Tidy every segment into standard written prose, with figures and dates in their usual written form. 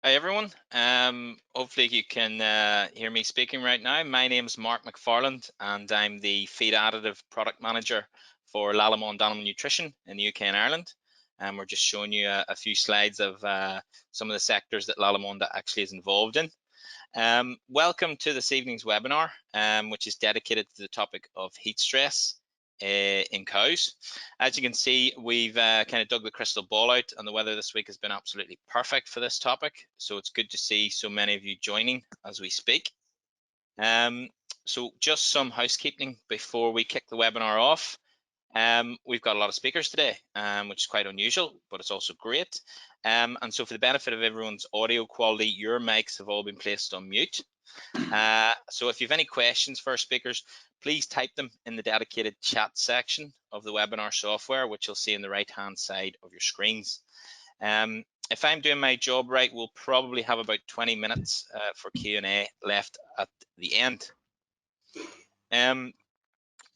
Hi everyone. Hopefully you can hear me speaking right now. My name is Mark McFarland and I'm the feed additive product manager for Lallemand Animal Nutrition in the UK and Ireland. And we're just showing you a few slides of some of the sectors that Lallemand actually is involved in. Welcome to this evening's webinar, which is dedicated to the topic of heat stress in cows. As you can see, we've kind of dug the crystal ball out, and the weather this week has been absolutely perfect for this topic. So it's good to see so many of you joining as we speak. So just some housekeeping before we kick the webinar off. We've got a lot of speakers today, which is quite unusual, but it's also great. And so for the benefit of everyone's audio quality, your mics have all been placed on mute. So if you have any questions for our speakers, please type them in the dedicated chat section of the webinar software, which you'll see on the right-hand side of your screens. If I'm doing my job right, we'll probably have about 20 minutes for Q&A left at the end.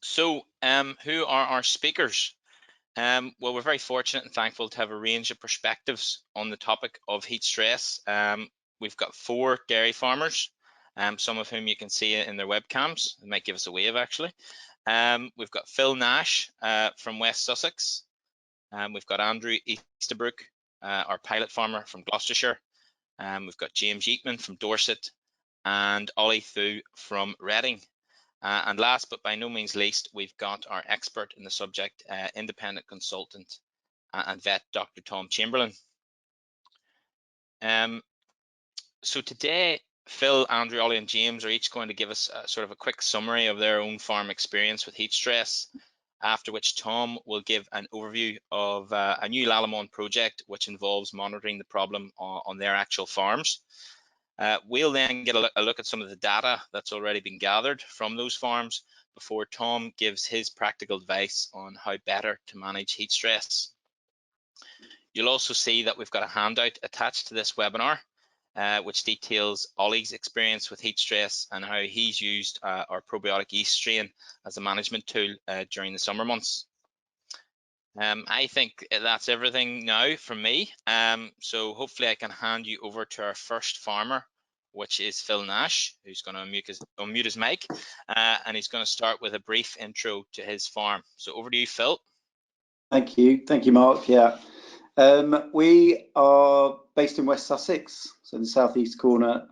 So who are our speakers? Well, we're very fortunate and thankful to have a range of perspectives on the topic of heat stress. We've got 4 dairy farmers, some of whom you can see in their webcams. It might give us a wave, actually. We've got Phil Nash from West Sussex. We've got Andrew Easterbrook, our pilot farmer from Gloucestershire. We've got James Yeatman from Dorset and Ollie Thu from Reading. And last but by no means least, we've got our expert in the subject, independent consultant and vet, Dr. Tom Chamberlain. So today, Phil, Andrew, Ollie and James are each going to give us sort of a quick summary of their own farm experience with heat stress, after which Tom will give an overview of a new Lallemand project which involves monitoring the problem on their actual farms. We'll then get a look at some of the data that's already been gathered from those farms before Tom gives his practical advice on how better to manage heat stress. You'll also see that we've got a handout attached to this webinar, which details Ollie's experience with heat stress and how he's used our probiotic yeast strain as a management tool during the summer months. I think that's everything now from me. So hopefully I can hand you over to our first farmer, which is Phil Nash, who's going to unmute his mic, and he's going to start with a brief intro to his farm. So over to you, Phil. Thank you, Mark. Yeah, we are based in West Sussex, so in the southeast corner.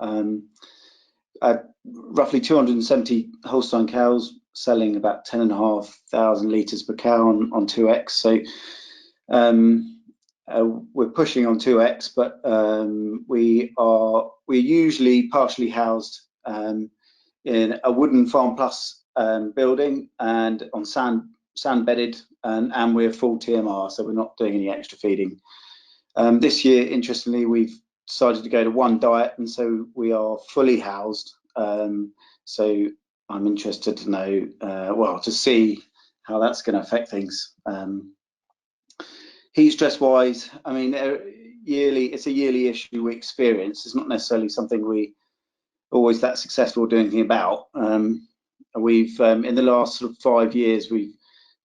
Roughly 270 Holstein cows, selling about 10,500 litres per cow on 2X. So we're pushing on 2X, but we're usually partially housed in a wooden Farm Plus building and on sand bedded, and we're full TMR, so we're not doing any extra feeding. This year, interestingly, we've decided to go to one diet, and so we are fully housed. So I'm interested to know, well, to see how that's going to affect things. Heat stress wise, I mean, it's a yearly issue we experience. It's not necessarily something we always that successful doing anything about. We've in the last sort of 5 years, we've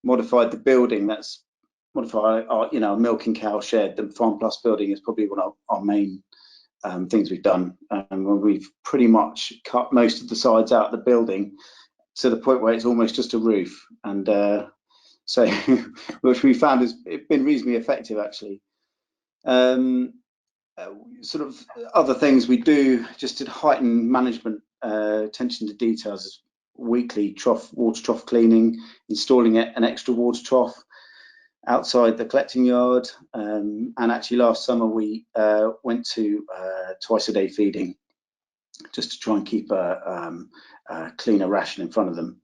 modified the building. That's modified our, milking cow shed. The Farm Plus building is probably one of our main things we've done. We've pretty much cut most of the sides out of the building to the point where it's almost just a roof, and so which we found has been reasonably effective, actually. Sort of other things we do just to heighten management attention to details is weekly water trough cleaning, installing an extra water trough outside the collecting yard, and actually last summer we went to twice a day feeding, just to try and keep a cleaner ration in front of them.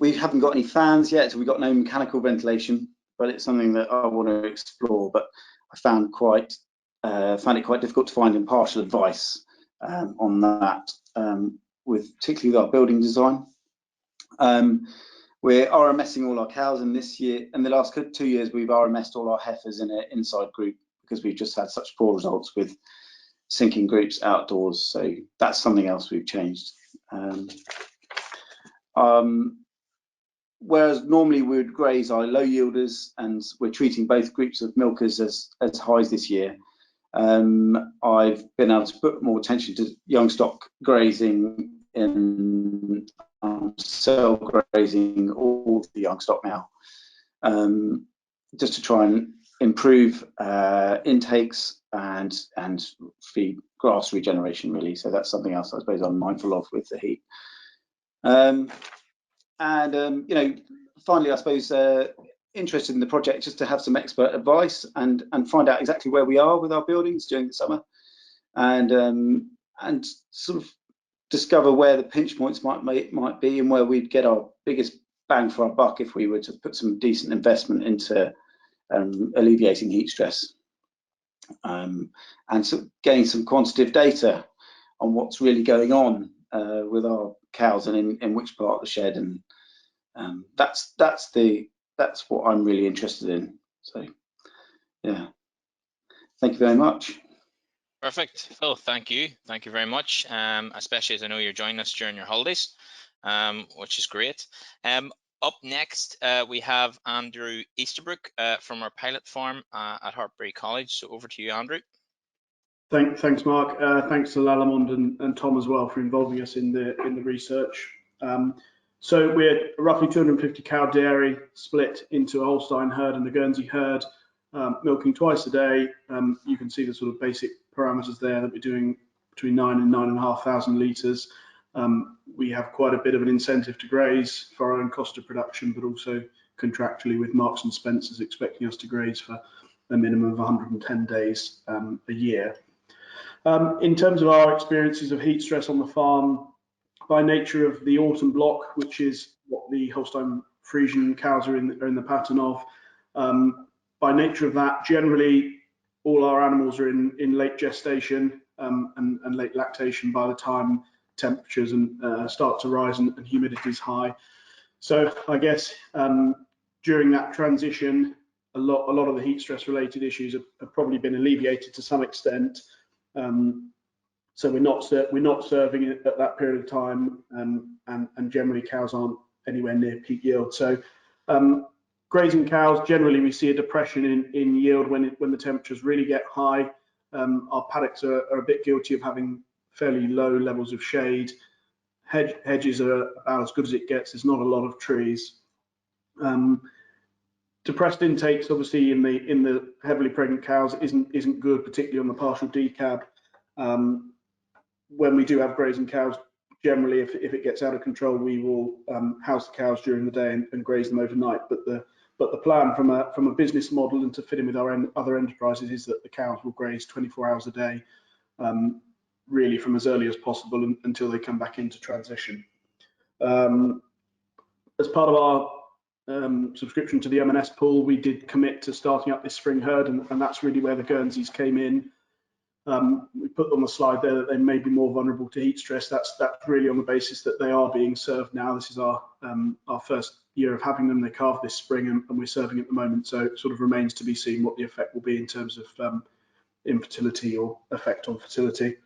We haven't got any fans yet, so we've got no mechanical ventilation, but it's something that I want to explore. But I found it quite difficult to find impartial advice on that, with particularly our building design. We're RMSing all our cows, and this year, in the last 2 years, we've RMSed all our heifers in an inside group because we've just had such poor results with sinking groups outdoors. So that's something else we've changed. Whereas normally we would graze our low yielders, and we're treating both groups of milkers as highs this year. I've been able to put more attention to young stock grazing in cell grazing all the young stock now, just to try and improve intakes and feed grass regeneration, really. So that's something else I suppose I'm mindful of with the heat. You know, finally, I suppose interested in the project just to have some expert advice and find out exactly where we are with our buildings during the summer, and sort of discover where the pinch points might be and where we'd get our biggest bang for our buck if we were to put some decent investment into alleviating heat stress, and so getting some quantitative data on what's really going on with our cows and in which part of the shed, and that's what I'm really interested in. So yeah, thank you very much. Perfect, Phil. Thank you very much, especially as I know you're joining us during your holidays, which is great. Up next, we have Andrew Easterbrook from our pilot farm at Hartbury College. So over to you, Andrew. Thanks, Mark. Thanks to Lallemand and Tom as well for involving us in the research. So we're roughly 250 cow dairy split into a Holstein herd and a Guernsey herd, milking twice a day. You can see the sort of basic parameters there that we're doing between 9,000 and 9,500 litres. We have quite a bit of an incentive to graze for our own cost of production, but also contractually with Marks and Spencer's expecting us to graze for a minimum of 110 days a year. In terms of our experiences of heat stress on the farm, by nature of the autumn block, which is what the Holstein Friesian cows are in the pattern of, by nature of that, generally all our animals are in late gestation and late lactation by the time temperatures start to rise and humidity is high. So I guess during that transition, a lot of the heat stress related issues have probably been alleviated to some extent. So we're not serving it at that period of time, and generally cows aren't anywhere near peak yield. So grazing cows, generally we see a depression in yield when the temperatures really get high. Our paddocks are a bit guilty of having fairly low levels of shade. Hedges are about as good as it gets. There's not a lot of trees. Depressed intakes, obviously in the heavily pregnant cows, isn't good, particularly on the partial decab. When we do have grazing cows, generally if it gets out of control, we will house the cows during the day and graze them overnight. But the plan from a business model and to fit in with our other enterprises is that the cows will graze 24 hours a day, really from as early as possible until they come back into transition. As part of our subscription to the M&S pool, we did commit to starting up this spring herd, and that's really where the Guernseys came in. We put on the slide there that they may be more vulnerable to heat stress. That's really on the basis that they are being served now. This is our first year of having them. They calved this spring and we're serving at the moment, so it sort of remains to be seen what the effect will be in terms of infertility or effect on fertility.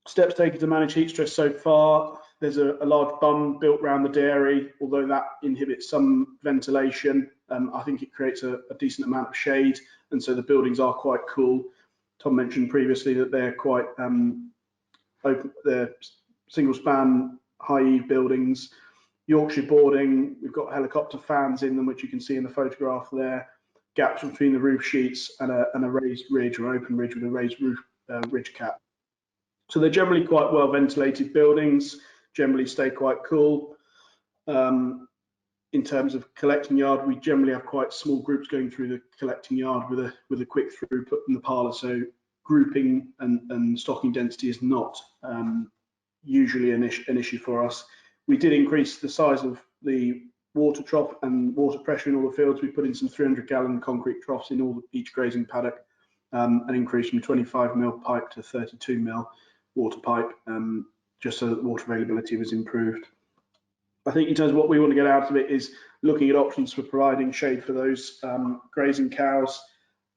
Steps taken to manage heat stress so far. There's a large bund built around the dairy, although that inhibits some ventilation. I think it creates a decent amount of shade, and so the buildings are quite cool. Tom mentioned previously that they're quite open. They're single span, high eve buildings. Yorkshire boarding, we've got helicopter fans in them, which you can see in the photograph there. Gaps between the roof sheets and a raised ridge or open ridge with a raised roof ridge cap. So they're generally quite well ventilated buildings, generally stay quite cool. In terms of collecting yard, we generally have quite small groups going through the collecting yard with a quick throughput in the parlour. So grouping and stocking density is not usually an issue for us. We did increase the size of the water trough and water pressure in all the fields. We put in some 300-gallon concrete troughs in each grazing paddock, an increase from 25mm pipe to 32mm water pipe, just so that water availability was improved. I think in terms of what we want to get out of it is looking at options for providing shade for those grazing cows,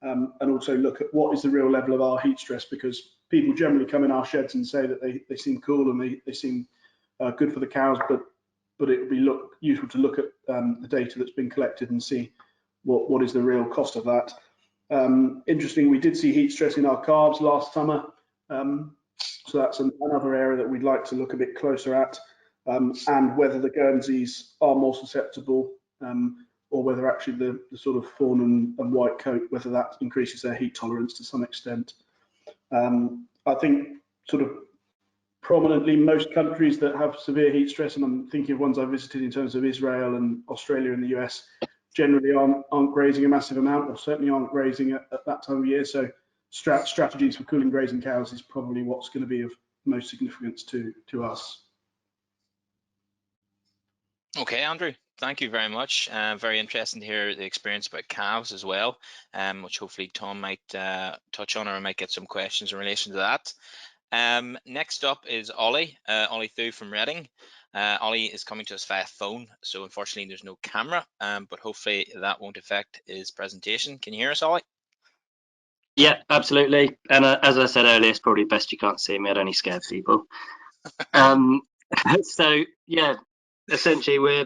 and also look at what is the real level of our heat stress, because people generally come in our sheds and say that they seem cool and they seem good for the cows, but it would be useful to look at the data that's been collected and see what is the real cost of that. Interesting, we did see heat stress in our calves last summer, so that's another area that we'd like to look a bit closer at, and whether the Guernseys are more susceptible, or whether actually the sort of fawn and white coat, whether that increases their heat tolerance to some extent. I think sort of prominently most countries that have severe heat stress, and I'm thinking of ones I visited in terms of Israel and Australia and the US, generally aren't grazing a massive amount, or certainly aren't grazing at that time of year. So strategies for cooling grazing cows is probably what's going to be of most significance to us. Okay, Andrew, thank you very much. Very interesting to hear the experience about calves as well, which hopefully Tom might touch on, or I might get some questions in relation to that. Next up is Ollie Thu from Reading. Ollie is coming to us via phone, so unfortunately there's no camera, but hopefully that won't affect his presentation. Can you hear us, Ollie? Yeah, absolutely. And as I said earlier, it's probably best you can't see me. I'd only scare people. So yeah, essentially we're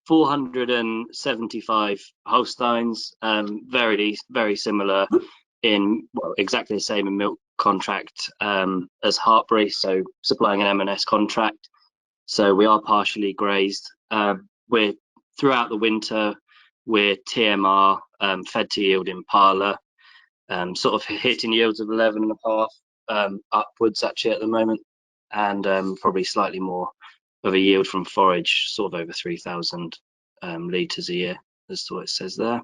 475 Holsteins, very similar in, well, exactly the same in milk contract as Hartbury, so supplying an M&S contract. So we are partially grazed. We're throughout the winter, we're TMR, fed to yield Impala, sort of hitting yields of 11.5 upwards actually at the moment, and probably slightly more of a yield from forage, sort of over 3,000 litres a year, as to what it says there.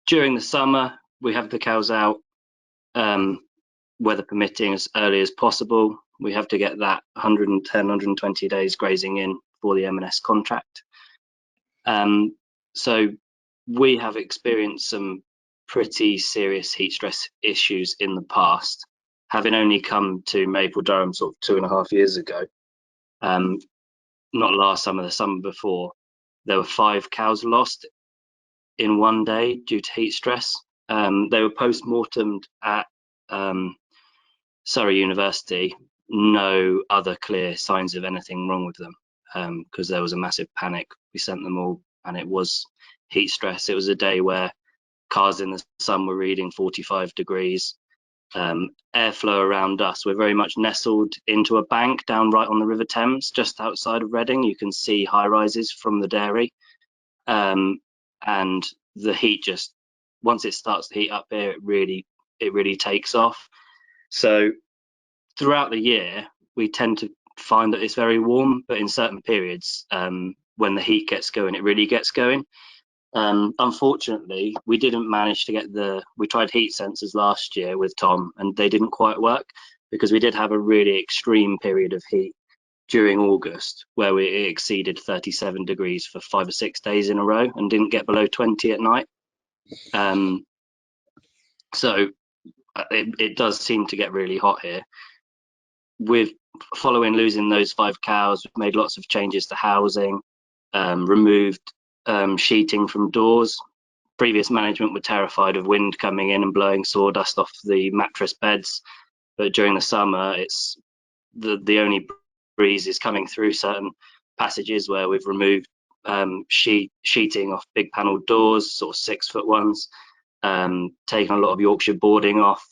During the summer, we have the cows out, weather permitting, as early as possible. We have to get that 110, 120 days grazing in for the M&S contract. So we have experienced some pretty serious heat stress issues in the past, having only come to Maple Durham sort of 2.5 years ago. Not last summer, the summer before, there were 5 cows lost in one day due to heat stress. They were post-mortemed at Surrey University. No other clear signs of anything wrong with them, because there was a massive panic. We sent them all, and it was heat stress. It was a day where cars in the sun were reading 45 degrees. Airflow around us, we're very much nestled into a bank down right on the River Thames, just outside of Reading. You can see high rises from the dairy, and the heat, just once it starts to heat up here, it really takes off. So throughout the year we tend to find that it's very warm, but in certain periods, when the heat gets going, it really gets going. Unfortunately, we didn't manage to get we tried heat sensors last year with Tom, and they didn't quite work, because we did have a really extreme period of heat during August where it exceeded 37 degrees for 5 or 6 days in a row and didn't get below 20 at night. So it does seem to get really hot here. Following losing those 5 cows, we've made lots of changes to housing, removed sheeting from doors. Previous management were terrified of wind coming in and blowing sawdust off the mattress beds, but during the summer, it's the only breeze is coming through certain passages where we've removed sheeting off big panelled doors, sort of 6-foot ones, taken a lot of Yorkshire boarding off,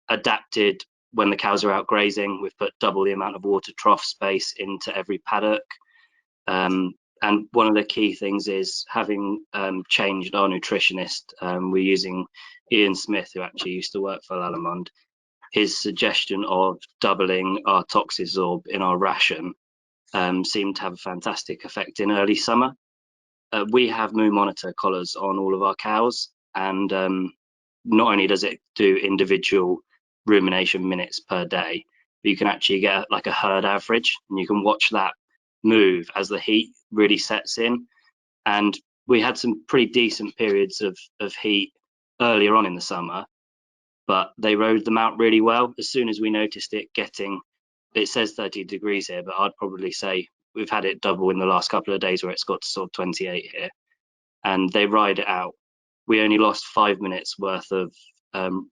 adapted when the cows are out grazing. We've put double the amount of water trough space into every paddock. And one of the key things is having changed our nutritionist. We're using Ian Smith, who actually used to work for Lallemand. His suggestion of doubling our Toxizorb in our ration seemed to have a fantastic effect in early summer. We have Moo Monitor collars on all of our cows, and not only does it do individual rumination minutes per day, but you can actually get like a herd average, and you can watch that move as the heat really sets in. And we had some pretty decent periods of heat earlier on in the summer, but they rode them out really well. As soon as we noticed it says 30 degrees here, but I'd probably say we've had it double in the last couple of days, where it's got to sort of 28 here, and they ride it out. We only lost 5 minutes worth of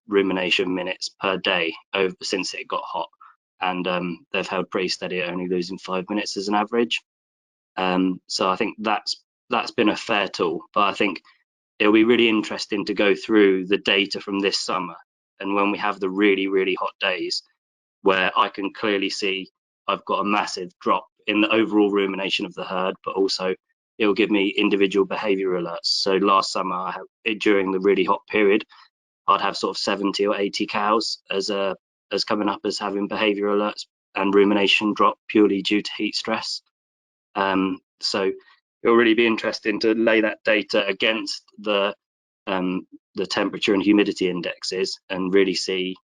rumination minutes per day since it got hot, and they've held pretty steady at only losing 5 minutes as an average. So I think that's been a fair tool, but I think it'll be really interesting to go through the data from this summer, and when we have the really, really hot days, where I can clearly see I've got a massive drop in the overall rumination of the herd, but also it will give me individual behavior alerts. So last summer, during the really hot period, I'd have sort of 70 or 80 cows as coming up as having behavior alerts and rumination drop purely due to heat stress. So it'll really be interesting to lay that data against the temperature and humidity indexes and really see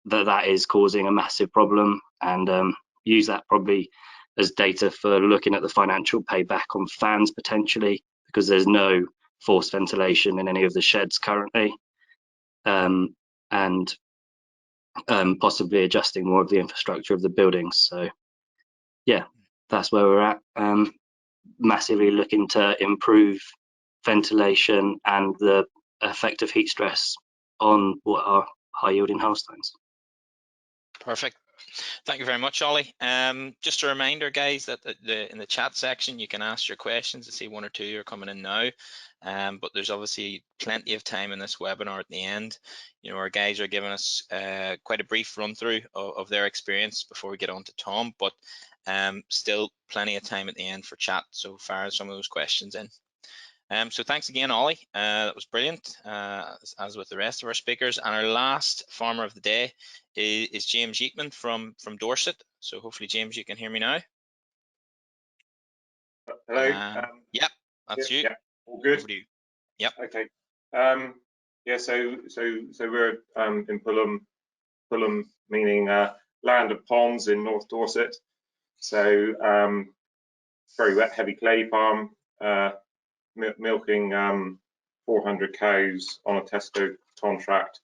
that is causing a massive problem, and use that probably as data for looking at the financial payback on fans potentially, because there's no forced ventilation in any of the sheds currently, and possibly adjusting more of the infrastructure of the buildings. So yeah, that's where we're at. Massively looking to improve ventilation and the effect of heat stress on what are high yielding Holsteins. Perfect. Thank you very much, Ollie. Just a reminder, guys, that in the chat section you can ask your questions. I see one or two are coming in now, but there's obviously plenty of time in this webinar at the end. You know, our guys are giving us quite a brief run through of their experience before we get on to Tom, but still plenty of time at the end for chat, so fire some of those questions in. So thanks again, Ollie. That was brilliant, as with the rest of our speakers. And our last farmer of the day is James Yeatman from Dorset. So hopefully, James, you can hear me now. Hello. Yep, that's you. Yeah, all good. Over to you. Yep. Okay. Yeah. So we're in Fulham meaning land of ponds in North Dorset. So very wet, heavy clay farm. Milking 400 cows on a Tesco contract.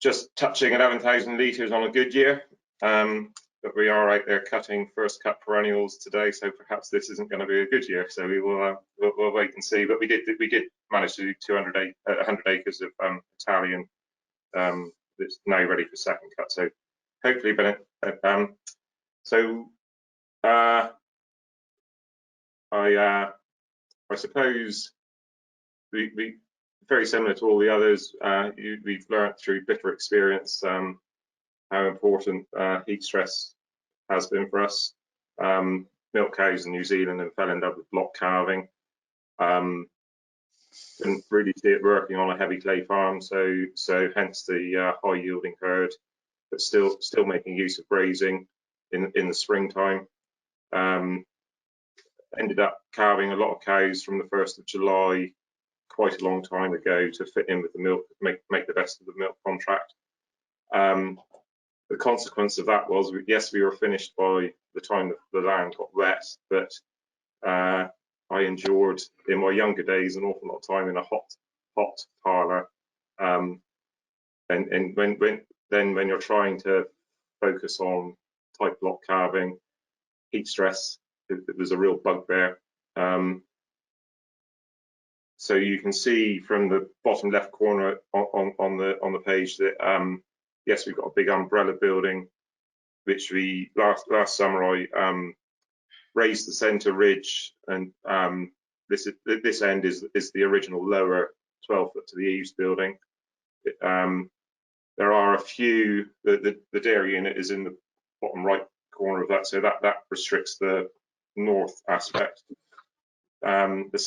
Just touching 11,000 litres on a good year. But we are out there cutting first cut perennials today, so perhaps this isn't going to be a good year. So we will we'll wait and see. But we did manage to do 100 acres of Italian that's now ready for second cut. So hopefully, I suppose we very similar to all the others. We've learned through bitter experience how important heat stress has been for us. Milk cows in New Zealand and fell in love with block calving. Didn't really see it working on a heavy clay farm, so hence the high yielding herd, but still making use of grazing in the springtime. Ended up calving a lot of cows from the 1st of July, quite a long time ago, to fit in with the milk, make the best of the milk contract. The consequence of that was, yes, we were finished by the time that the land got wet, but I endured in my younger days an awful lot of time in a hot parlour, and when you're trying to focus on tight block calving, heat stress, it was a real bugbear. So you can see from the bottom left corner on the page that yes, we've got a big umbrella building, which we last summer I raised the centre ridge, and this end is the original lower 12-foot to the eaves building. There are a few. The dairy unit is in the bottom right corner of that, so that restricts the north aspect. The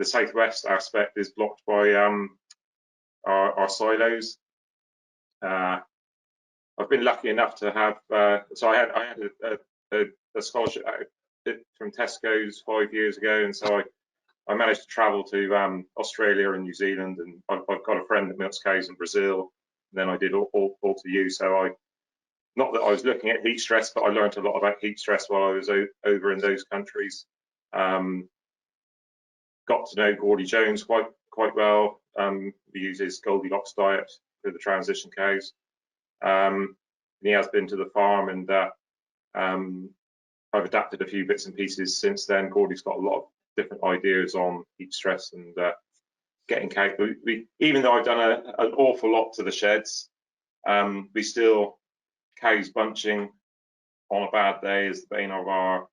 southwest aspect is blocked by our silos. I've been lucky enough to have so I had a scholarship from Tesco's 5 years ago, and so I managed to travel to Australia and New Zealand, and I've got a friend that milks cows in Brazil. And then I did all to you, so not that I was looking at heat stress, but I learned a lot about heat stress while I was over in those countries. Got to know Gordy Jones quite well. He uses Goldilocks diet for the transition cows. He has been to the farm, and I've adapted a few bits and pieces since then. Gordy's got a lot of different ideas on heat stress and getting cows. Even though I've done an awful lot to the sheds, we still, cows bunching on a bad day is the bane of our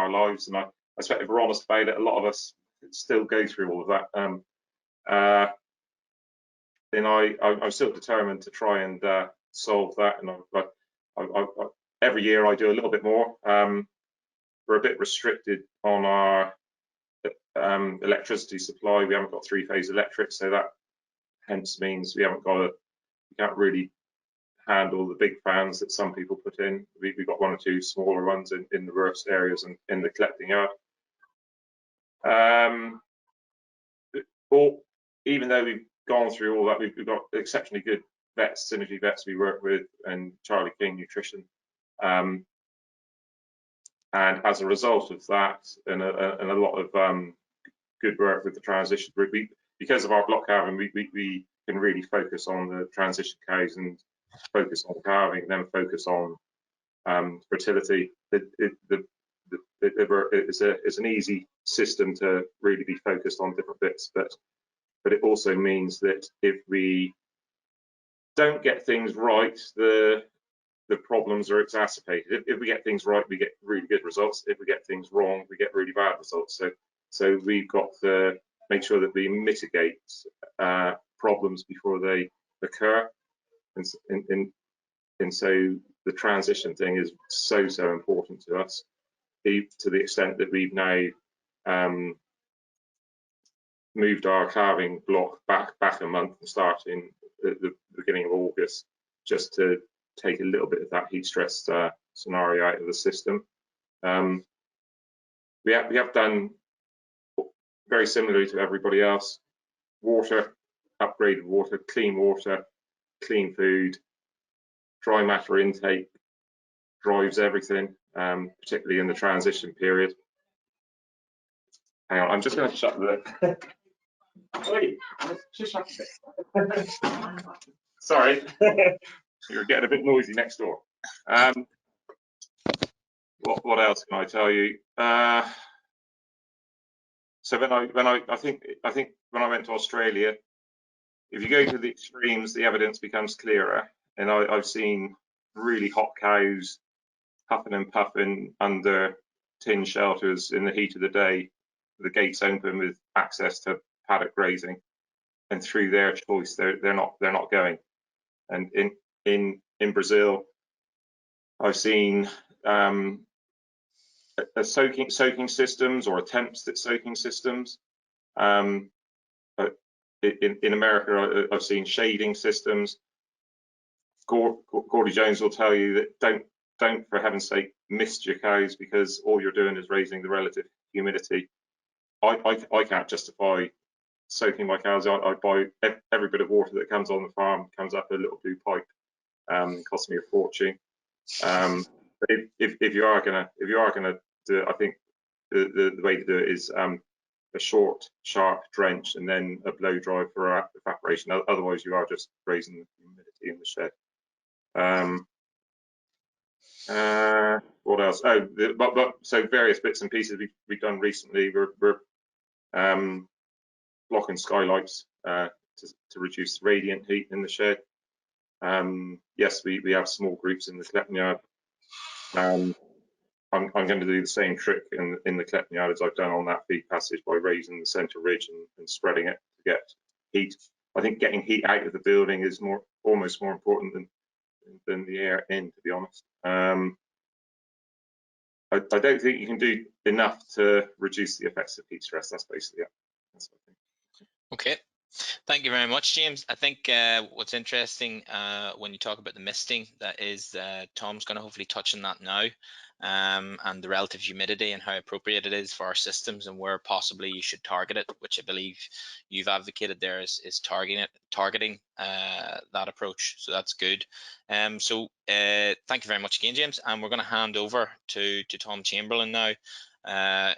lives. And I expect if we're honest about it, a lot of us still go through all of that. Then I'm still determined to try and solve that. And every year I do a little bit more. We're a bit restricted on our electricity supply. We haven't got three-phase electric, so that hence means we can't really handle the big fans that some people put in. We've got one or two smaller ones in the worst areas and in the collecting yard. Even though we've gone through all that, we've got exceptionally good vets, synergy vets we work with, and Charlie King Nutrition. And as a result of that, and a lot of good work with the transition group, because of our block calving, we can really focus on the transition cows and focus on calving, then focus on fertility. It's an easy system to really be focused on different bits, but it also means that if we don't get things right, the problems are exacerbated. If we get things right, we get really good results. If we get things wrong, we get really bad results. So we've got to make sure that we mitigate problems before they occur. And so the transition thing is so important to us, to the extent that we've now moved our calving block back a month and starting at the beginning of August, just to take a little bit of that heat stress scenario out of the system. We have done very similarly to everybody else: water, upgraded water, clean food, dry matter intake drives everything, particularly in the transition period. Hang on, I'm just going to shut the. Wait, just shut it. Sorry, you're getting a bit noisy next door. What else can I tell you? So I think when I went to Australia, if you go to the extremes, the evidence becomes clearer. And I've seen really hot cows huffing and puffing under tin shelters in the heat of the day, the gates open with access to paddock grazing, and through their choice, they're not going. And in Brazil, I've seen soaking systems or attempts at soaking systems. But in America, I've seen shading systems. Gordy Jones will tell you that don't for heaven's sake mist your cows, because all you're doing is raising the relative humidity. I can't justify soaking my cows. I buy every bit of water that comes on the farm comes up a little blue pipe. Costs me a fortune. But if you are gonna do it, I think the way to do it is a short, sharp drench and then a blow dry for evaporation. Otherwise, you are just raising the humidity in the shed. What else? Oh, so various bits and pieces we've done recently. We're blocking skylights to reduce radiant heat in the shed. Yes, we have small groups in the collecting yard. I'm going to do the same trick in the collecting yard as I've done on that feed passage, by raising the centre ridge and spreading it to get heat. I think getting heat out of the building is almost more important than the air in, to be honest. I don't think you can do enough to reduce the effects of heat stress. That's basically it. That's what I think. Okay. Thank you very much, James. I think what's interesting when you talk about the misting, that is Tom's going to hopefully touch on that now, and the relative humidity and how appropriate it is for our systems, and where possibly you should target it, which I believe you've advocated there is targeting that approach. So that's good. Thank you very much again, James. And we're going to hand over to Tom Chamberlain now,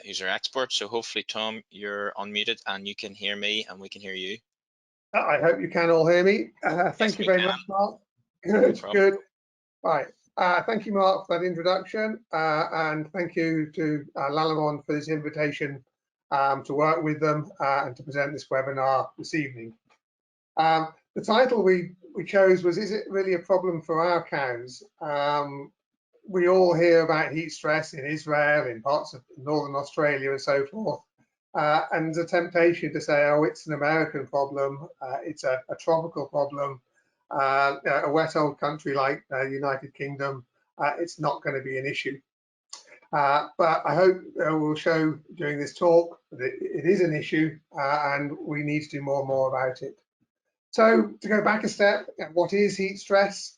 who's our expert. So hopefully, Tom, you're unmuted and you can hear me and we can hear you. I hope you can all hear me. Thank you very much, Mark. Good. Right. Thank you, Mark, for that introduction, and thank you to Lallemand for this invitation to work with them and to present this webinar this evening. The title we chose was, "Is it really a problem for our cows?" We all hear about heat stress in Israel, in parts of northern Australia and so forth. And there's a temptation to say, oh, it's an American problem, it's a tropical problem, a wet old country like the United Kingdom, it's not going to be an issue. But I hope we'll show during this talk that it is an issue and we need to do more and more about it. So to go back a step, what is heat stress?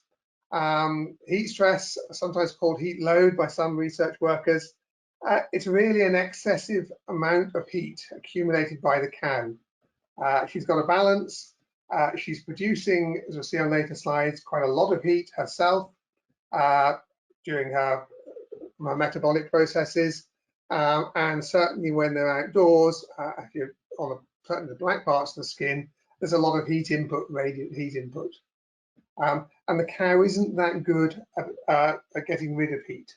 Heat stress, sometimes called heat load by some research workers, it's really an excessive amount of heat accumulated by the cow. She's got a balance. She's producing, as we'll see on later slides, quite a lot of heat herself during her metabolic processes, and certainly when they're outdoors, if you're on the black parts of the skin, there's a lot of heat input, radiant heat input. And the cow isn't that good at getting rid of heat.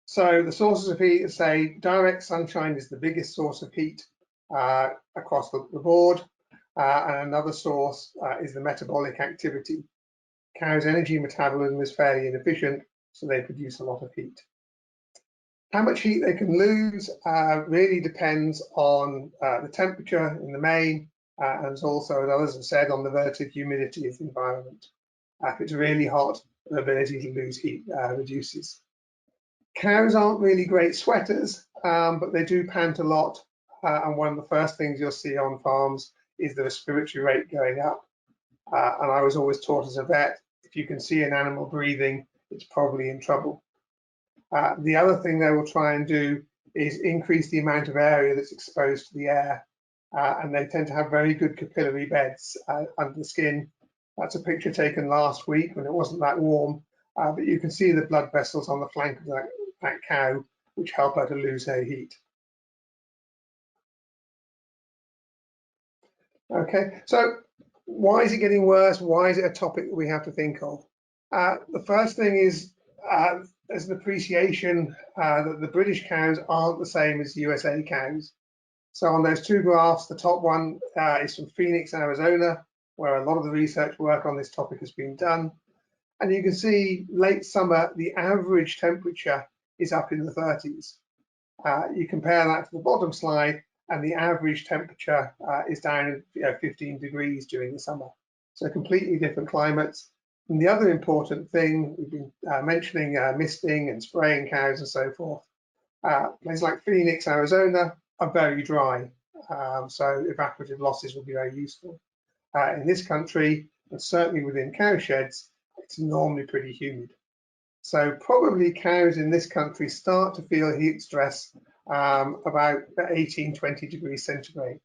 So the sources of heat, say, direct sunshine is the biggest source of heat across the board, and another source is the metabolic activity. Cows' energy metabolism is fairly inefficient, so they produce a lot of heat. How much heat they can lose really depends on the temperature in the main, and also, as others have said, on the relative humidity of the environment. If it's really hot, the ability to lose heat reduces. Cows aren't really great sweaters, but they do pant a lot, and one of the first things you'll see on farms is the respiratory rate going up. And I was always taught as a vet, if you can see an animal breathing, it's probably in trouble. The other thing they will try and do is increase the amount of area that's exposed to the air, and they tend to have very good capillary beds under the skin. That's a picture taken last week when it wasn't that warm, but you can see the blood vessels on the flank of that cow, which help her to lose her heat. Okay, so why is it getting worse? Why is it a topic that we have to think of? The first thing is there's an appreciation that the British cows aren't the same as USA cows. So on those two graphs, the top one is from Phoenix, Arizona, where a lot of the research work on this topic has been done. And you can see late summer, the average temperature is up in the 30s. You compare that to the bottom slide, and the average temperature is down 15 degrees during the summer. So completely different climates. And the other important thing, we've been mentioning misting and spraying cows and so forth. Places like Phoenix, Arizona are very dry, so evaporative losses will be very useful. In this country, and certainly within cow sheds, it's normally pretty humid. So probably cows in this country start to feel heat stress about 18-20 degrees centigrade.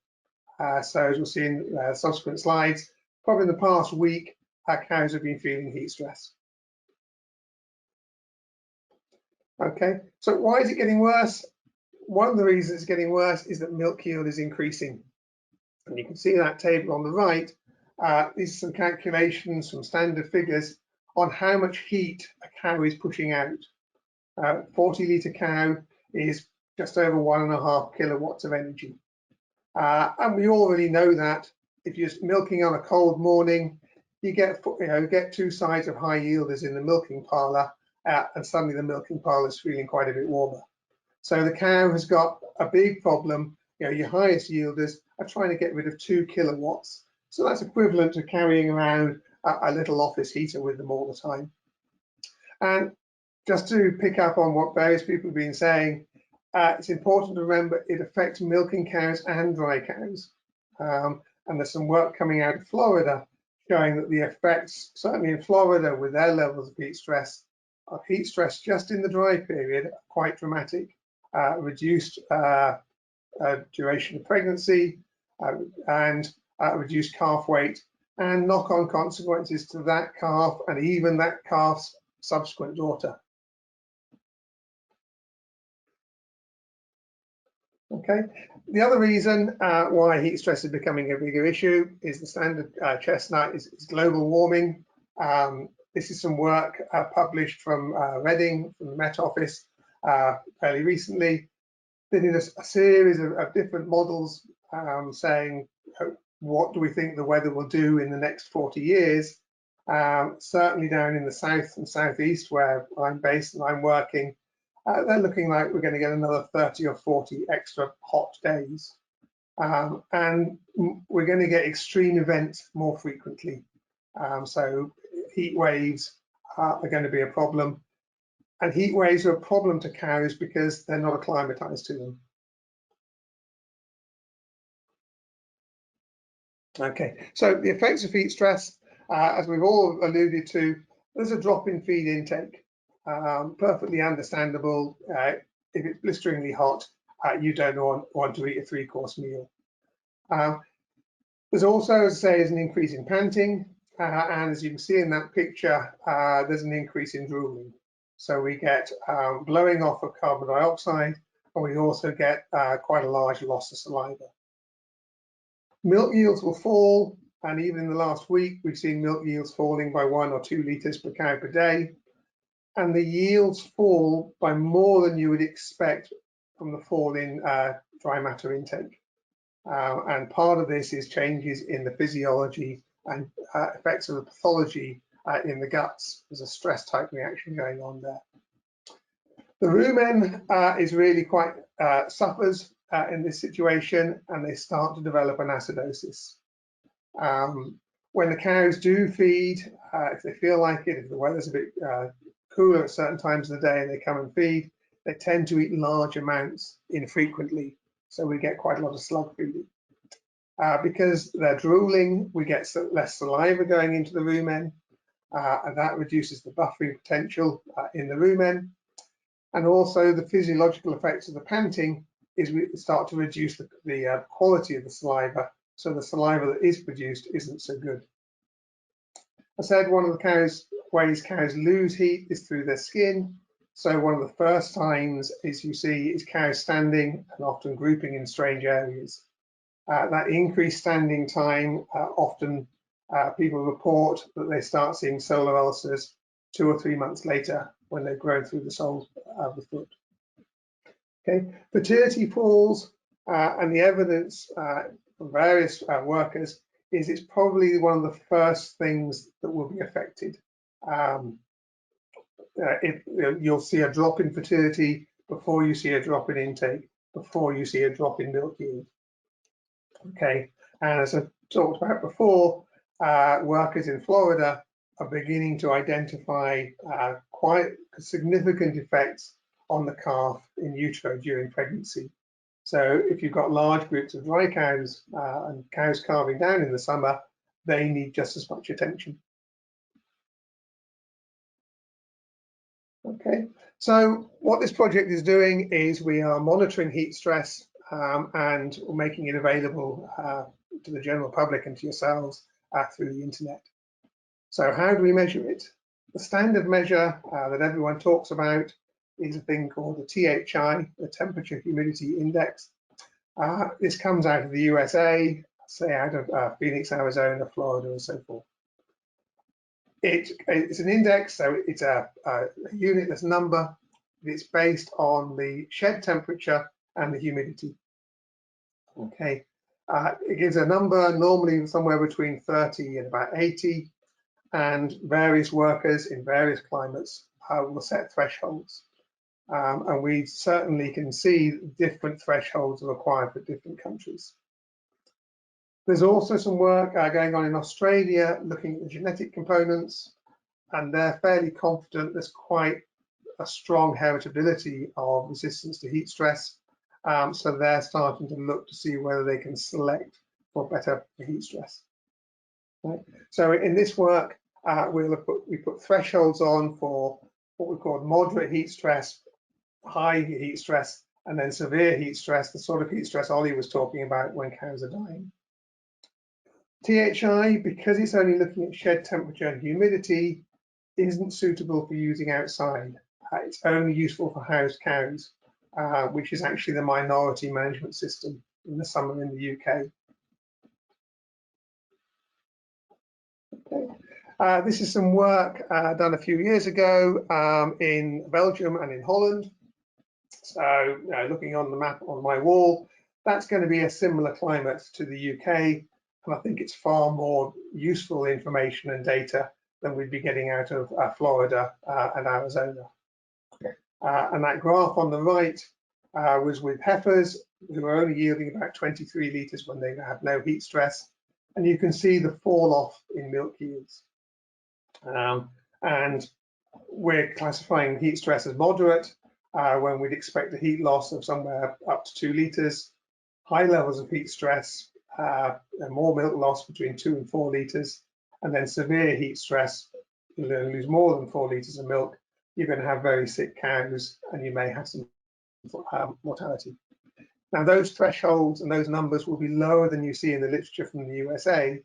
So as we'll see in subsequent slides, probably in the past week, our cows have been feeling heat stress. Okay, so why is it getting worse? One of the reasons it's getting worse is that milk yield is increasing. And you can see that table on the right. These are some calculations from standard figures on how much heat a cow is pushing out. 40-litre cow is just over 1.5 kilowatts of energy. And we already know that if you're milking on a cold morning, you get two sides of high yielders in the milking parlour, and suddenly the milking parlour is feeling quite a bit warmer. So the cow has got a big problem. Your highest yielders are trying to get rid of 2 kilowatts. So that's equivalent to carrying around a little office heater with them all the time. And just to pick up on what various people have been saying, it's important to remember it affects milking cows and dry cows. And there's some work coming out of Florida showing that the effects, certainly in Florida with their levels of heat stress just in the dry period are quite dramatic. Reduced duration of pregnancy and reduced calf weight, and knock-on consequences to that calf and even that calf's subsequent daughter. Okay, the other reason why heat stress is becoming a bigger issue is the standard chestnut is global warming. This is some work published from Reading, from the Met Office, fairly recently. They did a series of different models saying, what do we think the weather will do in the next 40 years? Certainly down in the south and southeast where I'm based and I'm working, they're looking like we're going to get another 30 or 40 extra hot days. And we're going to get extreme events more frequently. So heat waves are going to be a problem. And heat waves are a problem to cows because they're not acclimatized to them. Okay, so the effects of heat stress, as we've all alluded to, there's a drop in feed intake. Perfectly understandable. If it's blisteringly hot, you don't want to eat a 3-course meal. There's also, as I say, is an increase in panting, and as you can see in that picture, there's an increase in drooling. So we get blowing off of carbon dioxide, and we also get quite a large loss of saliva. Milk yields will fall, and even in the last week, we've seen milk yields falling by 1 or 2 litres per cow per day. And the yields fall by more than you would expect from the fall in dry matter intake. And part of this is changes in the physiology and effects of the pathology in the guts. There's a stress type reaction going on there. The rumen is really quite suffers in this situation, and they start to develop an acidosis. When the cows do feed, if they feel like it, if the weather's a bit cooler at certain times of the day and they come and feed, they tend to eat large amounts infrequently. So we get quite a lot of slug feeding. Because they're drooling, we get less saliva going into the rumen, and that reduces the buffering potential in the rumen. And also the physiological effects of the panting is we start to reduce the quality of the saliva, so the saliva that is produced isn't so good. I said one of the ways cows lose heat is through their skin. So one of the first signs you see is cows standing and often grouping in strange areas. That increased standing time, often people report that they start seeing solar ulcers 2 or 3 months later when they've grown through the soles of the foot. Okay, fertility falls, and the evidence from various workers is it's probably one of the first things that will be affected. You'll see a drop in fertility before you see a drop in intake, before you see a drop in milk yield. Okay, and as I talked about before, workers in Florida are beginning to identify quite significant effects on the calf in utero during pregnancy. So if you've got large groups of dry cows and cows calving down in the summer, they need just as much attention. Okay, so what this project is doing is we are monitoring heat stress and making it available to the general public and to yourselves through the internet. So how do we measure it? The standard measure that everyone talks about is a thing called the THI, the temperature humidity index. This comes out of the USA, say out of Phoenix, Arizona, Florida, and so forth. It's an index, so it's a unitless number. It's based on the shed temperature and the humidity. Okay, it gives a number normally somewhere between 30 and about 80, and various workers in various climates will set thresholds. And we certainly can see different thresholds are required for different countries. There's also some work going on in Australia looking at the genetic components, and they're fairly confident there's quite a strong heritability of resistance to heat stress. So they're starting to look to see whether they can select for better heat stress. Right. So in this work, we put thresholds on for what we call moderate heat stress, high heat stress, and then severe heat stress, the sort of heat stress Ollie was talking about when cows are dying. THI, because it's only looking at shed temperature and humidity, isn't suitable for using outside. It's only useful for housed cows, which is actually the minority management system in the summer in the UK. Okay. This is some work done a few years ago in Belgium and in Holland. So looking on the map on my wall, that's going to be a similar climate to the UK, and I think it's far more useful information and data than we'd be getting out of Florida and Arizona. And that graph on the right was with heifers who were only yielding about 23 litres when they had no heat stress. And you can see the fall off in milk yields. And we're classifying heat stress as moderate, when we'd expect a heat loss of somewhere up to 2 litres. High levels of heat stress, more milk loss between 2 and 4 litres. And then severe heat stress, you'll lose more than 4 litres of milk. You're going to have very sick cows, and you may have some mortality. Now, those thresholds and those numbers will be lower than you see in the literature from the USA,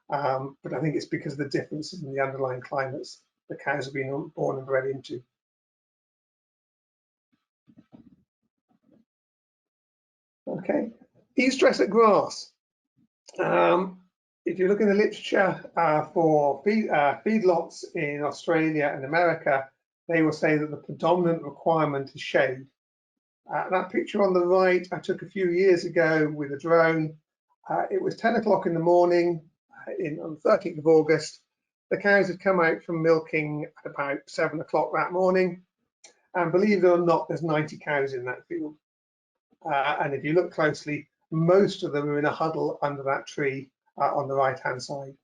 but I think it's because of the differences in the underlying climates the cows have been born and bred into. Okay, heat stress at grass. If you look in the literature for feedlots in Australia and America, they will say that the predominant requirement is shade. That picture on the right, I took a few years ago with a drone. It was 10 o'clock in the morning on the 13th of August. The cows had come out from milking at about 7 o'clock that morning. And believe it or not, there's 90 cows in that field. And if you look closely, most of them are in a huddle under that tree on the right-hand side.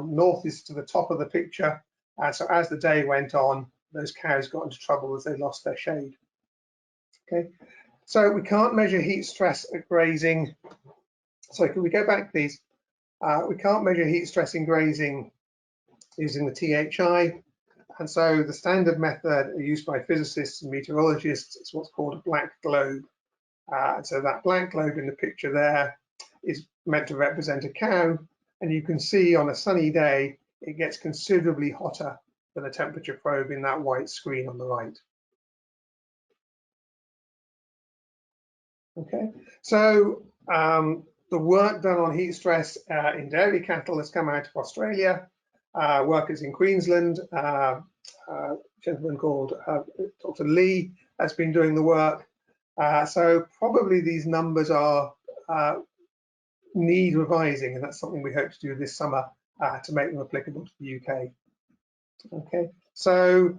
North is to the top of the picture. So as the day went on, those cows got into trouble as they lost their shade. Okay, so we can't measure heat stress at grazing. So can we go back, please? We can't measure heat stress in grazing using the THI. And so the standard method used by physicists and meteorologists is what's called a black globe. And so that black globe in the picture there is meant to represent a cow. And you can see on a sunny day, it gets considerably hotter than a temperature probe in that white screen on the right. Okay, so the work done on heat stress in dairy cattle has come out of Australia. Workers in Queensland, a gentleman called Dr. Lee has been doing the work. So probably these numbers are need revising, and that's something we hope to do this summer to make them applicable to the UK. Okay, so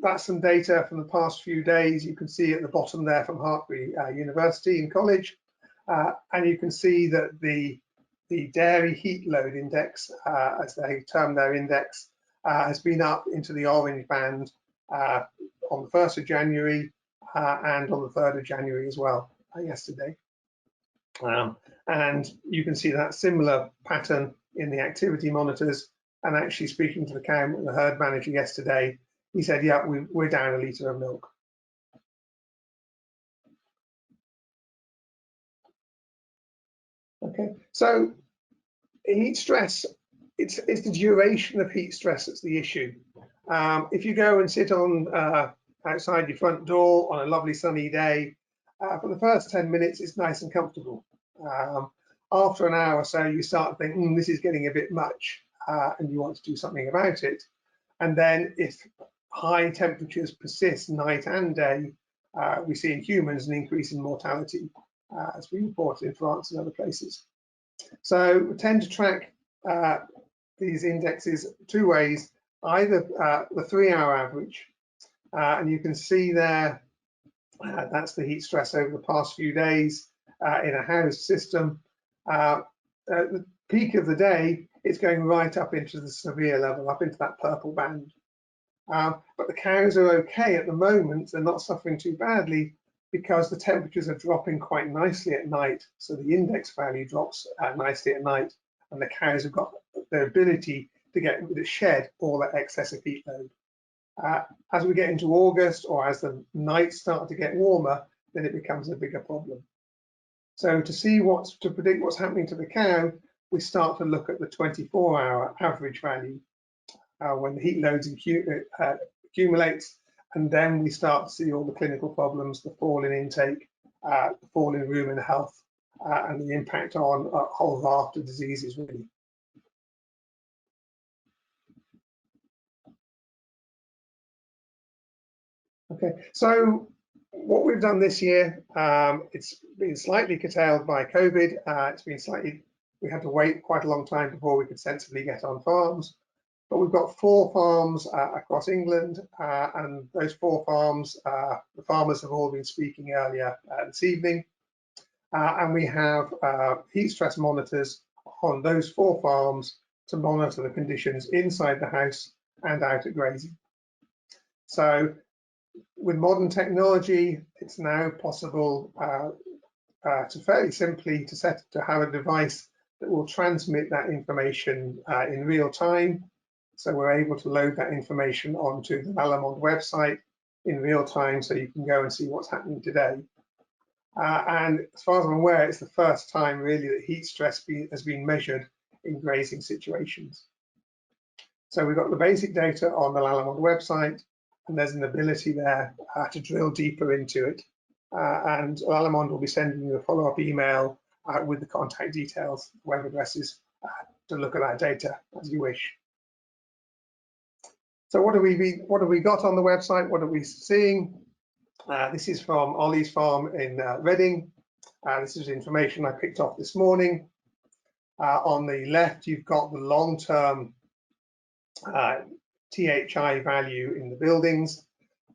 that's some data from the past few days. You can see at the bottom there from Hartbury University and College, and you can see that the dairy heat load index, as they term their index, has been up into the orange band on the 1st of January and on the 3rd of January as well, yesterday. And you can see that similar pattern in the activity monitors. And actually speaking to the cow, the herd manager yesterday, he said, yeah, we're down a litre of milk. Okay, so heat stress, it's the duration of heat stress that's the issue. If you go and sit on outside your front door on a lovely sunny day, for the first 10 minutes, it's nice and comfortable. After an hour or so, you start thinking, this is getting a bit much, and you want to do something about it. And then if high temperatures persist night and day, we see in humans an increase in mortality, as we reported in France and other places. So we tend to track these indexes two ways, either the 3-hour average, and you can see there, that's the heat stress over the past few days in a housed system. At the peak of the day, it's going right up into the severe level, up into that purple band. But the cows are okay at the moment. They're not suffering too badly because the temperatures are dropping quite nicely at night. So the index value drops nicely at night, and the cows have got the ability to shed all that excessive heat load. As we get into August, or as the nights start to get warmer, then it becomes a bigger problem. So to predict what's happening to the cow, we start to look at the 24-hour average value when the heat loads accumulates, and then we start to see all the clinical problems, the fall in intake, the fall in rumen health, and the impact on a whole raft of diseases, really. Okay, so what we've done this year, it's been slightly curtailed by COVID. We had to wait quite a long time before we could sensibly get on farms. But we've got 4 farms across England, and those 4 farms, the farmers have all been speaking earlier this evening, and we have heat stress monitors on those 4 farms to monitor the conditions inside the house and out at grazing. So with modern technology, it's now possible to fairly simply to have a device that will transmit that information in real time. So we're able to load that information onto the Lallemand website in real time, so you can go and see what's happening today. And as far as I'm aware, it's the first time really that heat stress has been measured in grazing situations. So we've got the basic data on the Lallemand website, and there's an ability there to drill deeper into it. And Lallemand will be sending you a follow-up email with the contact details, web addresses, to look at that data as you wish. So what have we got on the website? What are we seeing? This is from Ollies farm in Reading. This is information I picked up this morning. On the left, you've got the long-term THI value in the buildings,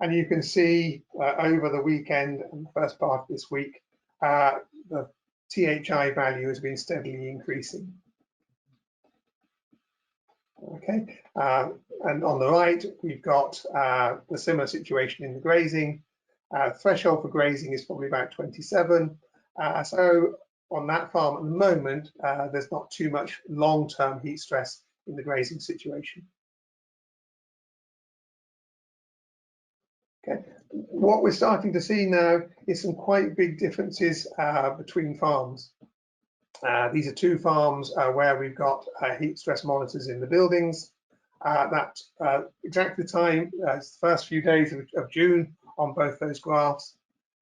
and you can see over the weekend and the first part of this week, the THI value has been steadily increasing. Okay, and on the right, we've got the similar situation in the grazing. Threshold for grazing is probably about 27. So on that farm at the moment, there's not too much long-term heat stress in the grazing situation. Okay, what we're starting to see now is some quite big differences between farms. These are 2 farms where we've got heat stress monitors in the buildings. Exactly the time, the first few days of June on both those graphs.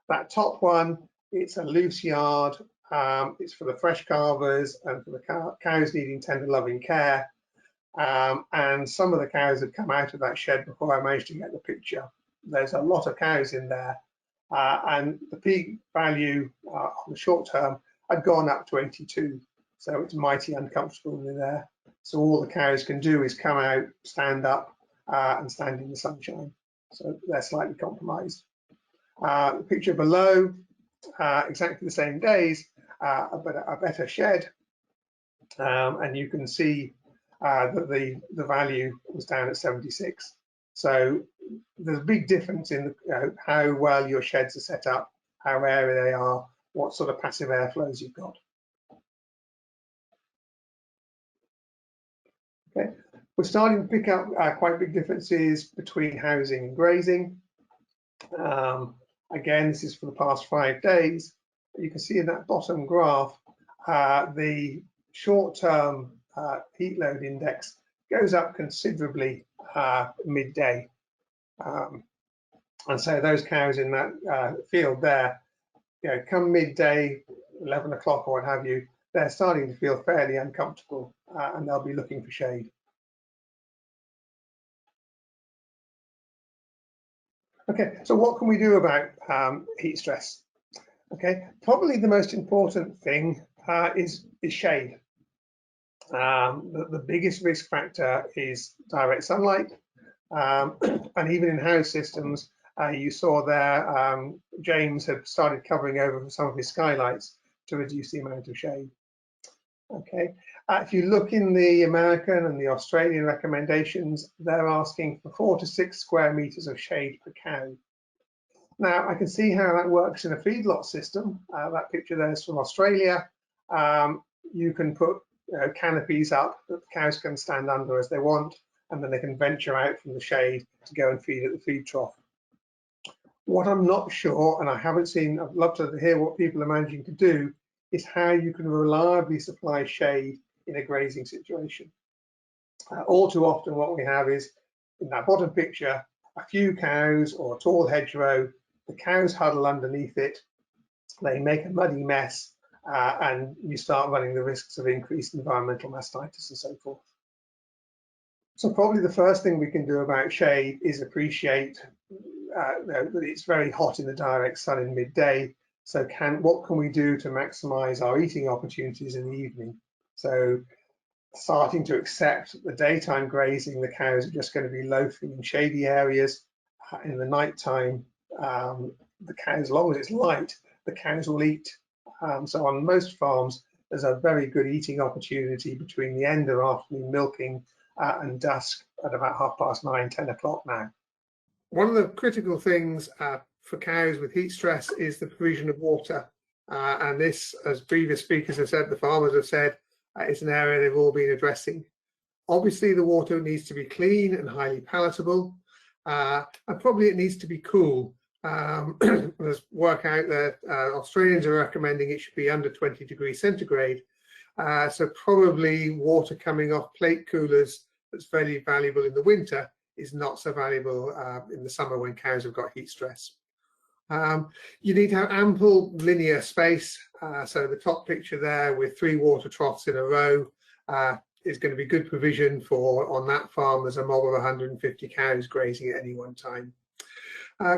That top one, it's a loose yard. It's for the fresh calvers and for the cows needing tender loving care. And some of the cows had come out of that shed before I managed to get the picture. There's a lot of cows in there. And the peak value on the short term had gone up to 82. So it's mighty uncomfortable in there. So all the cows can do is come out, stand up, and stand in the sunshine. So they're slightly compromised. The picture below, exactly the same days, a better shed. And you can see that the value was down at 76. So there's a big difference in how well your sheds are set up, how airy they are, what sort of passive airflows you've got. Okay, we're starting to pick up quite big differences between housing and grazing. Again, this is for the past 5 days. You can see in that bottom graph, the short-term heat load index goes up considerably midday. And so those cows in that field there, come midday, 11 o'clock or what have you, they're starting to feel fairly uncomfortable and they'll be looking for shade. Okay, so what can we do about heat stress? Okay, probably the most important thing is shade. The biggest risk factor is direct sunlight, and even in house systems, you saw there, James had started covering over some of his skylights to reduce the amount of shade. Okay, if you look in the American and the Australian recommendations, they're asking for 4 to 6 square meters of shade per cow. Now, I can see how that works in a feedlot system. That picture there is from Australia. You can put canopies up that the cows can stand under as they want, and then they can venture out from the shade to go and feed at the feed trough. What I'm not sure, and I haven't seen, I'd love to hear what people are managing to do, is how you can reliably supply shade in a grazing situation. All too often what we have is, in that bottom picture, a few cows or a tall hedgerow, the cows huddle underneath it, they make a muddy mess, and you start running the risks of increased environmental mastitis and so forth. So probably the first thing we can do about shade is appreciate that it's very hot in the direct sun in midday. So what can we do to maximize our eating opportunities in the evening? So starting to accept the daytime grazing, the cows are just going to be loafing in shady areas. In the night time, the cows, as long as it's light, the cows will eat. So on most farms, there's a very good eating opportunity between the end of afternoon milking and dusk at about 9:30, 10 o'clock now. One of the critical things for cows with heat stress is the provision of water. And this, as previous speakers have said, the farmers have said, is an area they've all been addressing. Obviously, the water needs to be clean and highly palatable, and probably it needs to be cool. There's work out that Australians are recommending it should be under 20 degrees centigrade. So probably water coming off plate coolers that's very valuable in the winter is not so valuable in the summer when cows have got heat stress. You need to have ample linear space. So the top picture there with 3 water troughs in a row is going to be good provision for, on that farm, there's a mob of 150 cows grazing at any one time.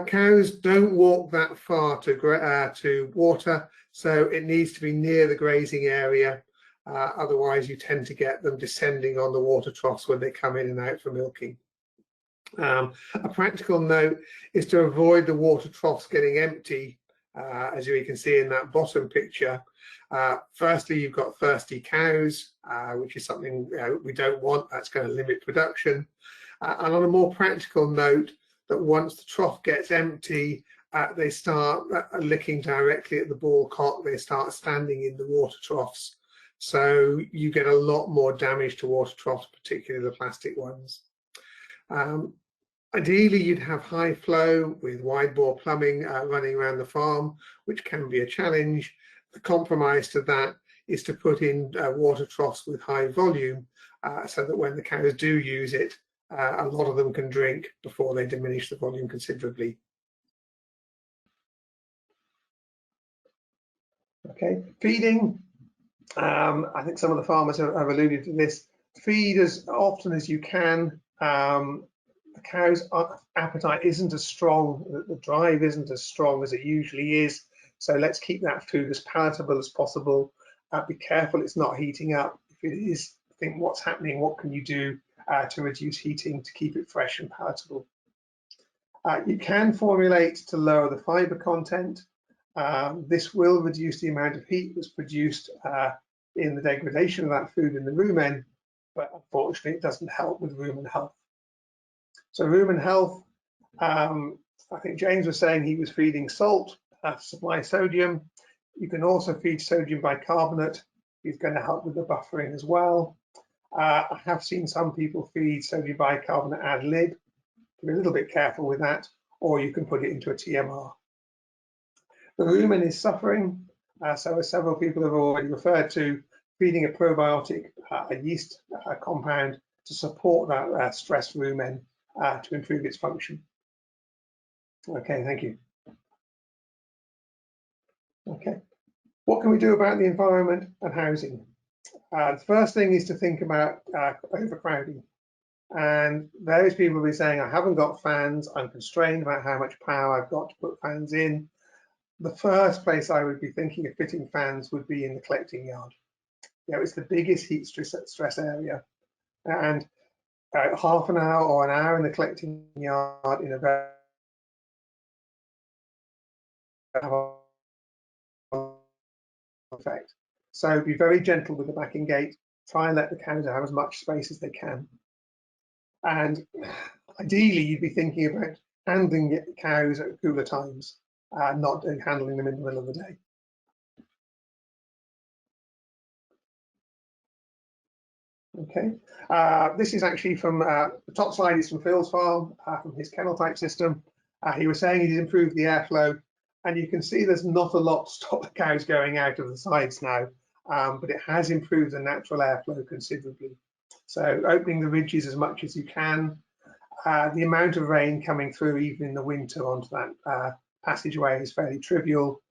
Cows don't walk that far to water, so it needs to be near the grazing area. Otherwise, you tend to get them descending on the water troughs when they come in and out for milking. A practical note is to avoid the water troughs getting empty, as you can see in that bottom picture. Firstly, you've got thirsty cows, which is something we don't want. That's going to limit production. And on a more practical note, that once the trough gets empty, they start licking directly at the ball cock. They start standing in the water troughs. So you get a lot more damage to water troughs, particularly the plastic ones. Ideally, you'd have high flow with wide bore plumbing running around the farm, which can be a challenge. The compromise to that is to put in water troughs with high volume so that when the cows do use it, a lot of them can drink before they diminish the volume considerably. Okay, feeding. I think some of the farmers have alluded to this. Feed as often as you can. The cow's appetite isn't as strong, the drive isn't as strong as it usually is. So let's keep that food as palatable as possible. Be careful it's not heating up. If it is, think what's happening, what can you do to reduce heating to keep it fresh and palatable. You can formulate to lower the fiber content. This will reduce the amount of heat that's produced in the degradation of that food in the rumen, but unfortunately it doesn't help with rumen health. So rumen health, I think James was saying he was feeding salt to supply sodium. You can also feed sodium bicarbonate. It's going to help with the buffering as well. I have seen some people feed sodium bicarbonate ad lib. Be a little bit careful with that, or you can put it into a TMR. The rumen is suffering, so as several people have already referred to, feeding a probiotic, a yeast compound to support that stressed rumen to improve its function. Okay, thank you. Okay, what can we do about the environment and housing? The first thing is to think about overcrowding. And various people will be saying, I haven't got fans, I'm constrained about how much power I've got to put fans in. The first place I would be thinking of fitting fans would be in the collecting yard. You know, it's the biggest heat stress area. And half an hour or an hour in the collecting yard in a very effect. So be very gentle with the backing gate. Try and let the cows have as much space as they can. And ideally, you'd be thinking about handling cows at cooler times, not handling them in the middle of the day. Okay, this is actually from the top slide is from Phil's farm, from his kennel type system. He was saying he's improved the airflow, and you can see there's not a lot to stop the cows going out of the sides now, but it has improved the natural airflow considerably. So opening the ridges as much as you can. The amount of rain coming through even in the winter onto that passageway is fairly trivial.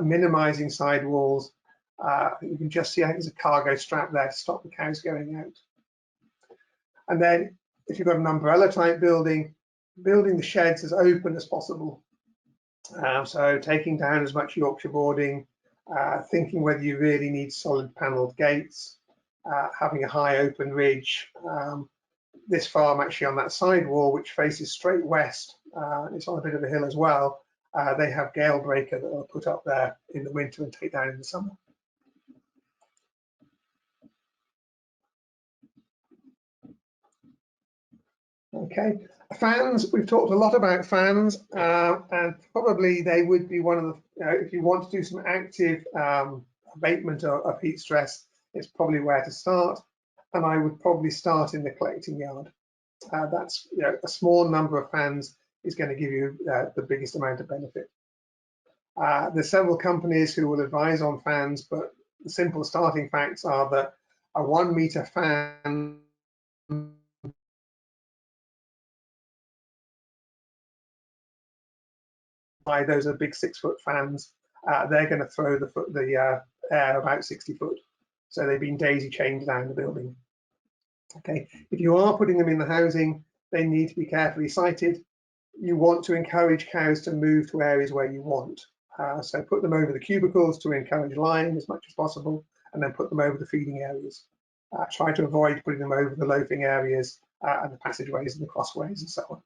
Minimizing side walls. You can just see there's a cargo strap there to stop the cows going out. And then if you've got an umbrella type building, building the sheds as open as possible. So taking down as much Yorkshire boarding, thinking whether you really need solid panelled gates. having a high open ridge. This farm actually on that side wall, which faces straight west, it's on a bit of a hill as well. They have gale breaker that they'll put up there in the winter and take down in the summer. Okay, fans, we've talked a lot about fans, and probably they would be one of the, if you want to do some active abatement of heat stress, it's probably where to start. And I would probably start in the collecting yard. That's, a small number of fans is going to give you the biggest amount of benefit. There's several companies who will advise on fans, but the simple starting facts are that a 1 meter fan those are big 6-foot fans. They're going to throw the air about 60 foot. So they've been daisy chained down the building. Okay, if you are putting them in the housing, they need to be carefully sited. You want to encourage cows to move to areas where you want. So put them over the cubicles to encourage lying as much as possible, and then put them over the feeding areas. Try to avoid putting them over the loafing areas and the passageways and the crossways and so on.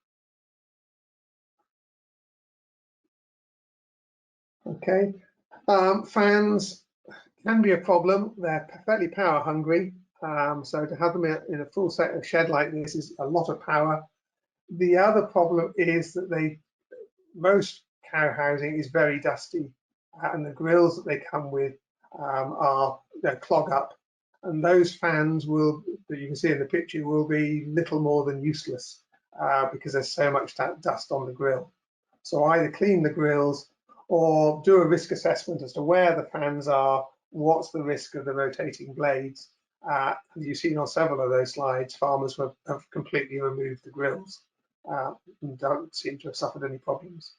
Okay, fans can be a problem. They're fairly power hungry. So to have them in a full set of shed like this is a lot of power. The other problem is that most cow housing is very dusty, and the grills that they come with clog up, and those fans that you can see in the picture will be little more than useless because there's so much dust on the grill. So either clean the grills or do a risk assessment as to where the fans are, what's the risk of the rotating blades. You've seen on several of those slides, farmers have completely removed the grills and don't seem to have suffered any problems.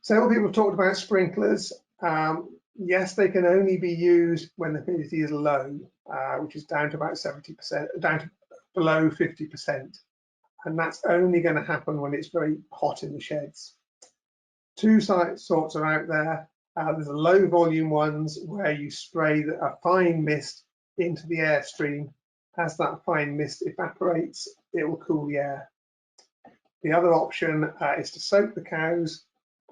Several people have talked about sprinklers. Yes, they can only be used when the humidity is low, which is down to about 70%, down to below 50%. And that's only going to happen when it's very hot in the sheds. Two sorts are out there. There's the low volume ones where you spray a fine mist into the airstream. As that fine mist evaporates, it will cool the air. The other option is to soak the cows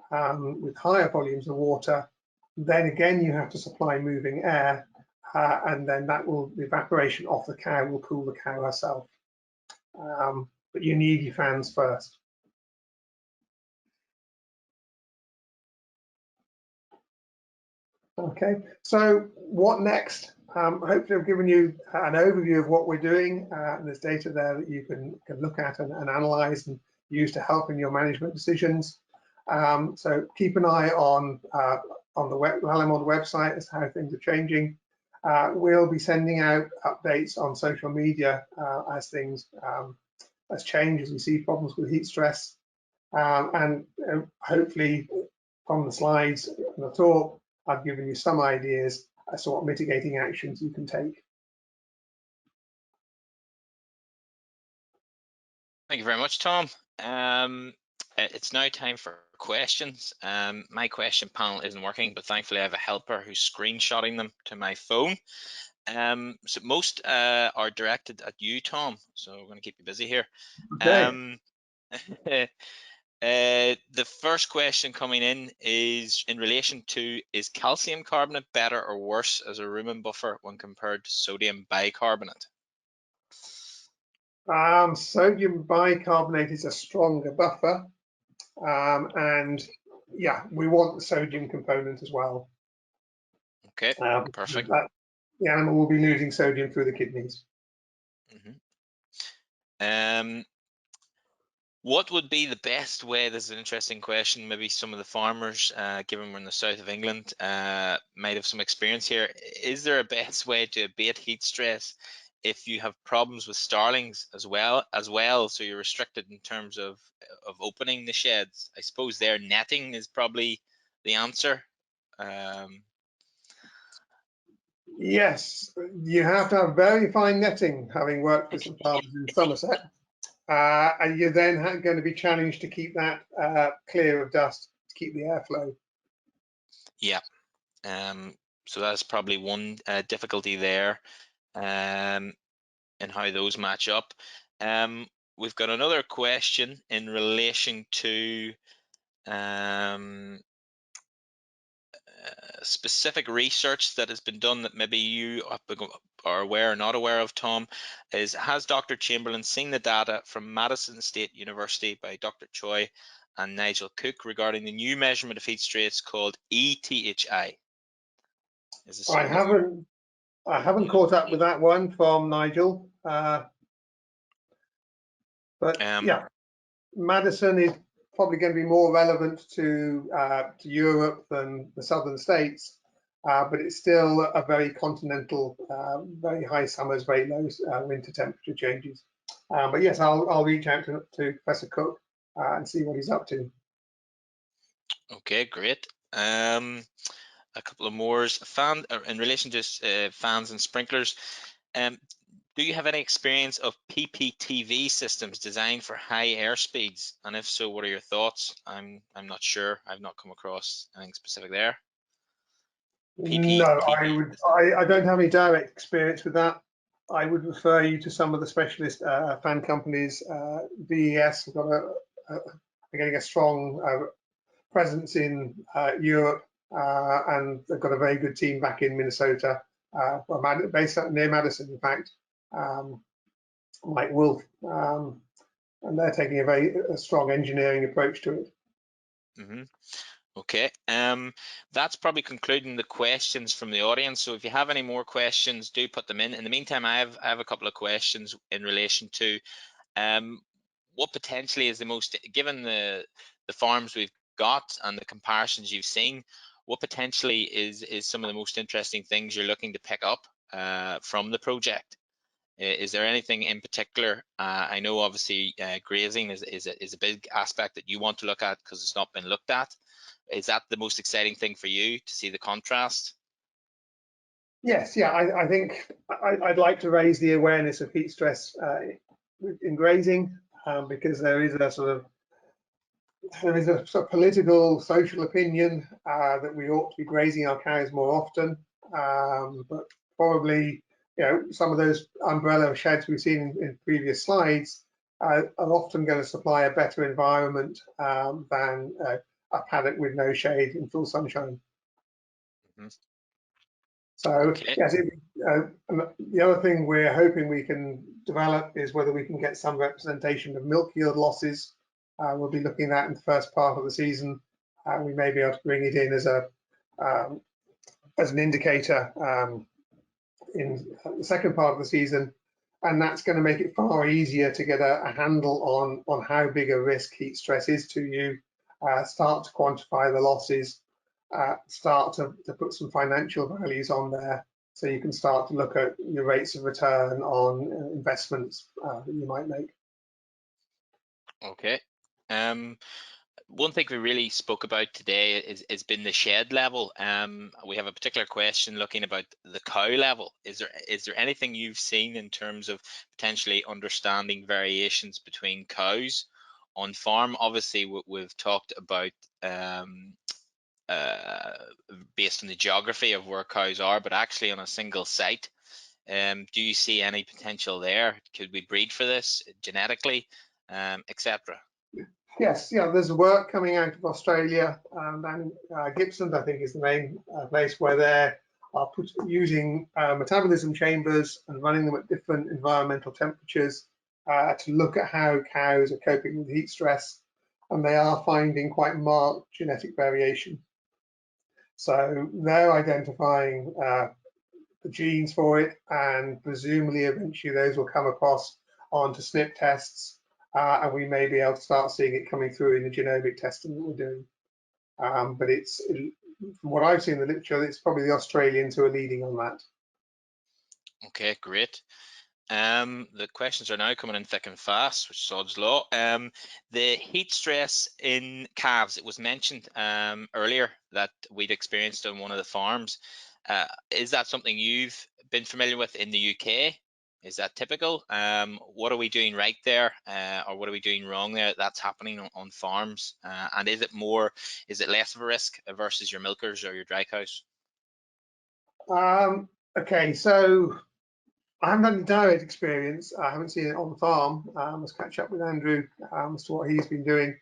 with higher volumes of water. Then again, you have to supply moving air, and then the evaporation off the cow will cool the cow herself. But you need your fans first. Okay, so what next? Hopefully I've given you an overview of what we're doing. There's data there that you can look at and analyze and use to help in your management decisions. So keep an eye on the Lallemand website as to how things are changing. We'll be sending out updates on social media as things change, as we see problems with heat stress. And hopefully from the slides and the talk, I've given you some ideas as to what mitigating actions you can take. Thank you very much, Tom. It's now time for questions. My question panel isn't working, but thankfully I have a helper who's screenshotting them to my phone. So most are directed at you, Tom, so we're going to keep you busy here. Okay. The first question coming in is in relation to, is calcium carbonate better or worse as a rumen buffer when compared to sodium bicarbonate? Sodium bicarbonate is a stronger buffer, and yeah, we want the sodium component as well. Okay, perfect. The animal will be losing sodium through the kidneys. What would be the best way? This is an interesting question. Maybe some of the farmers, given we're in the south of England, might have some experience here. Is there a best way to abate heat stress if you have problems with starlings as well? So you're restricted in terms of opening the sheds. I suppose their netting is probably the answer. Yes, you have to have very fine netting, having worked with some farmers in Somerset. And you're then going to be challenged to keep that clear of dust, to keep the airflow. Yeah, So that's probably one difficulty there, and how those match up. We've got another question in relation to specific research that has been done that maybe you are aware or not aware of, Tom. Has Dr. Chamberlain seen the data from Madison State University by Dr. Choi and Nigel Cook regarding the new measurement of heat stress called ETHI? I haven't caught up with that one from Nigel, but yeah, Madison is probably going to be more relevant to Europe than the southern states, but it's still a very continental, very high summers, very low winter temperature changes. But yes, I'll reach out to Professor Cook and see what he's up to. Okay, great. A couple of more in relation to fans and sprinklers. Do you have any experience of PPTV systems designed for high air speeds? And if so, what are your thoughts? I'm not sure. I've not come across anything specific there. No, I don't have any direct experience with that. I would refer you to some of the specialist fan companies. VES have got getting a strong presence in Europe, and they've got a very good team back in Minnesota, based near Madison, in fact, Mike Wolf, and they're taking a very strong engineering approach to it. Mm-hmm. Okay, that's probably concluding the questions from the audience. So if you have any more questions, do put them in. In the meantime, I have a couple of questions in relation to what potentially is the most, given the farms we've got and the comparisons you've seen, what potentially is some of the most interesting things you're looking to pick up from the project? Is there anything in particular? I know obviously grazing is a big aspect that you want to look at because it's not been looked at. Is that the most exciting thing for you, to see the contrast? Yes, yeah, I think I'd like to raise the awareness of heat stress in grazing, because there is a sort of political, social opinion that we ought to be grazing our cows more often, but probably, you know, some of those umbrella sheds we've seen in previous slides are often going to supply a better environment than a paddock with no shade in full sunshine. Mm-hmm. So okay. yes, the other thing we're hoping we can develop is whether we can get some representation of milk yield losses. We'll be looking at in the first part of the season. We may be able to bring it in as an indicator in the second part of the season, and that's going to make it far easier to get a handle on how big a risk heat stress is to you, start to quantify the losses, start to put some financial values on there, so you can start to look at your rates of return on investments that you might make. Okay. One thing we really spoke about today has been the shed level. We have a particular question looking about the cow level. Is there anything you've seen in terms of potentially understanding variations between cows on farm? Obviously, we've talked about based on the geography of where cows are, but actually on a single site. Do you see any potential there? Could we breed for this genetically, etc.? Yes, yeah, there's work coming out of Australia, and Gippsland, I think, is the main place where they are using metabolism chambers and running them at different environmental temperatures to look at how cows are coping with heat stress, and they are finding quite marked genetic variation. So they're identifying the genes for it, and presumably eventually those will come across onto SNP tests, and we may be able to start seeing it coming through in the genomic testing that we're doing. But from what I've seen in the literature, it's probably the Australians who are leading on that. Okay, great. The questions are now coming in thick and fast, which is odds law. The heat stress in calves, it was mentioned earlier that we'd experienced on one of the farms. Is that something you've been familiar with in the UK? Is that typical? What are we doing right there, or what are we doing wrong there that's happening on farms? And is it less of a risk versus your milkers or your dry cows? Okay, so I haven't had any direct experience. I haven't seen it on the farm. Let's catch up with Andrew as to what he's been doing.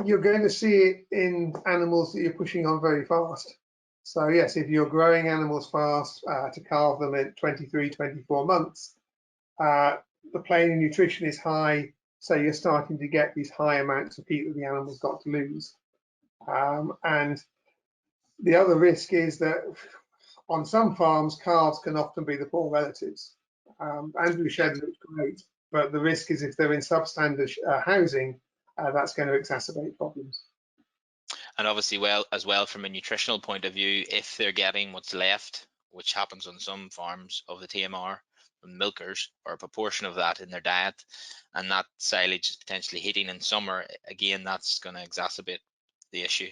You're going to see it in animals that you're pushing on very fast. So yes, if you're growing animals fast to calve them at 23, 24 months, the plain nutrition is high, so you're starting to get these high amounts of heat that the animal's got to lose. And the other risk is that on some farms, calves can often be the poor relatives. Andrew shed looks great, but the risk is if they're in substandard housing, that's going to exacerbate problems. And obviously, well, as well from a nutritional point of view, if they're getting what's left, which happens on some farms of the TMR from milkers, or a proportion of that in their diet, and that silage is potentially hitting in summer, again, that's going to exacerbate the issue.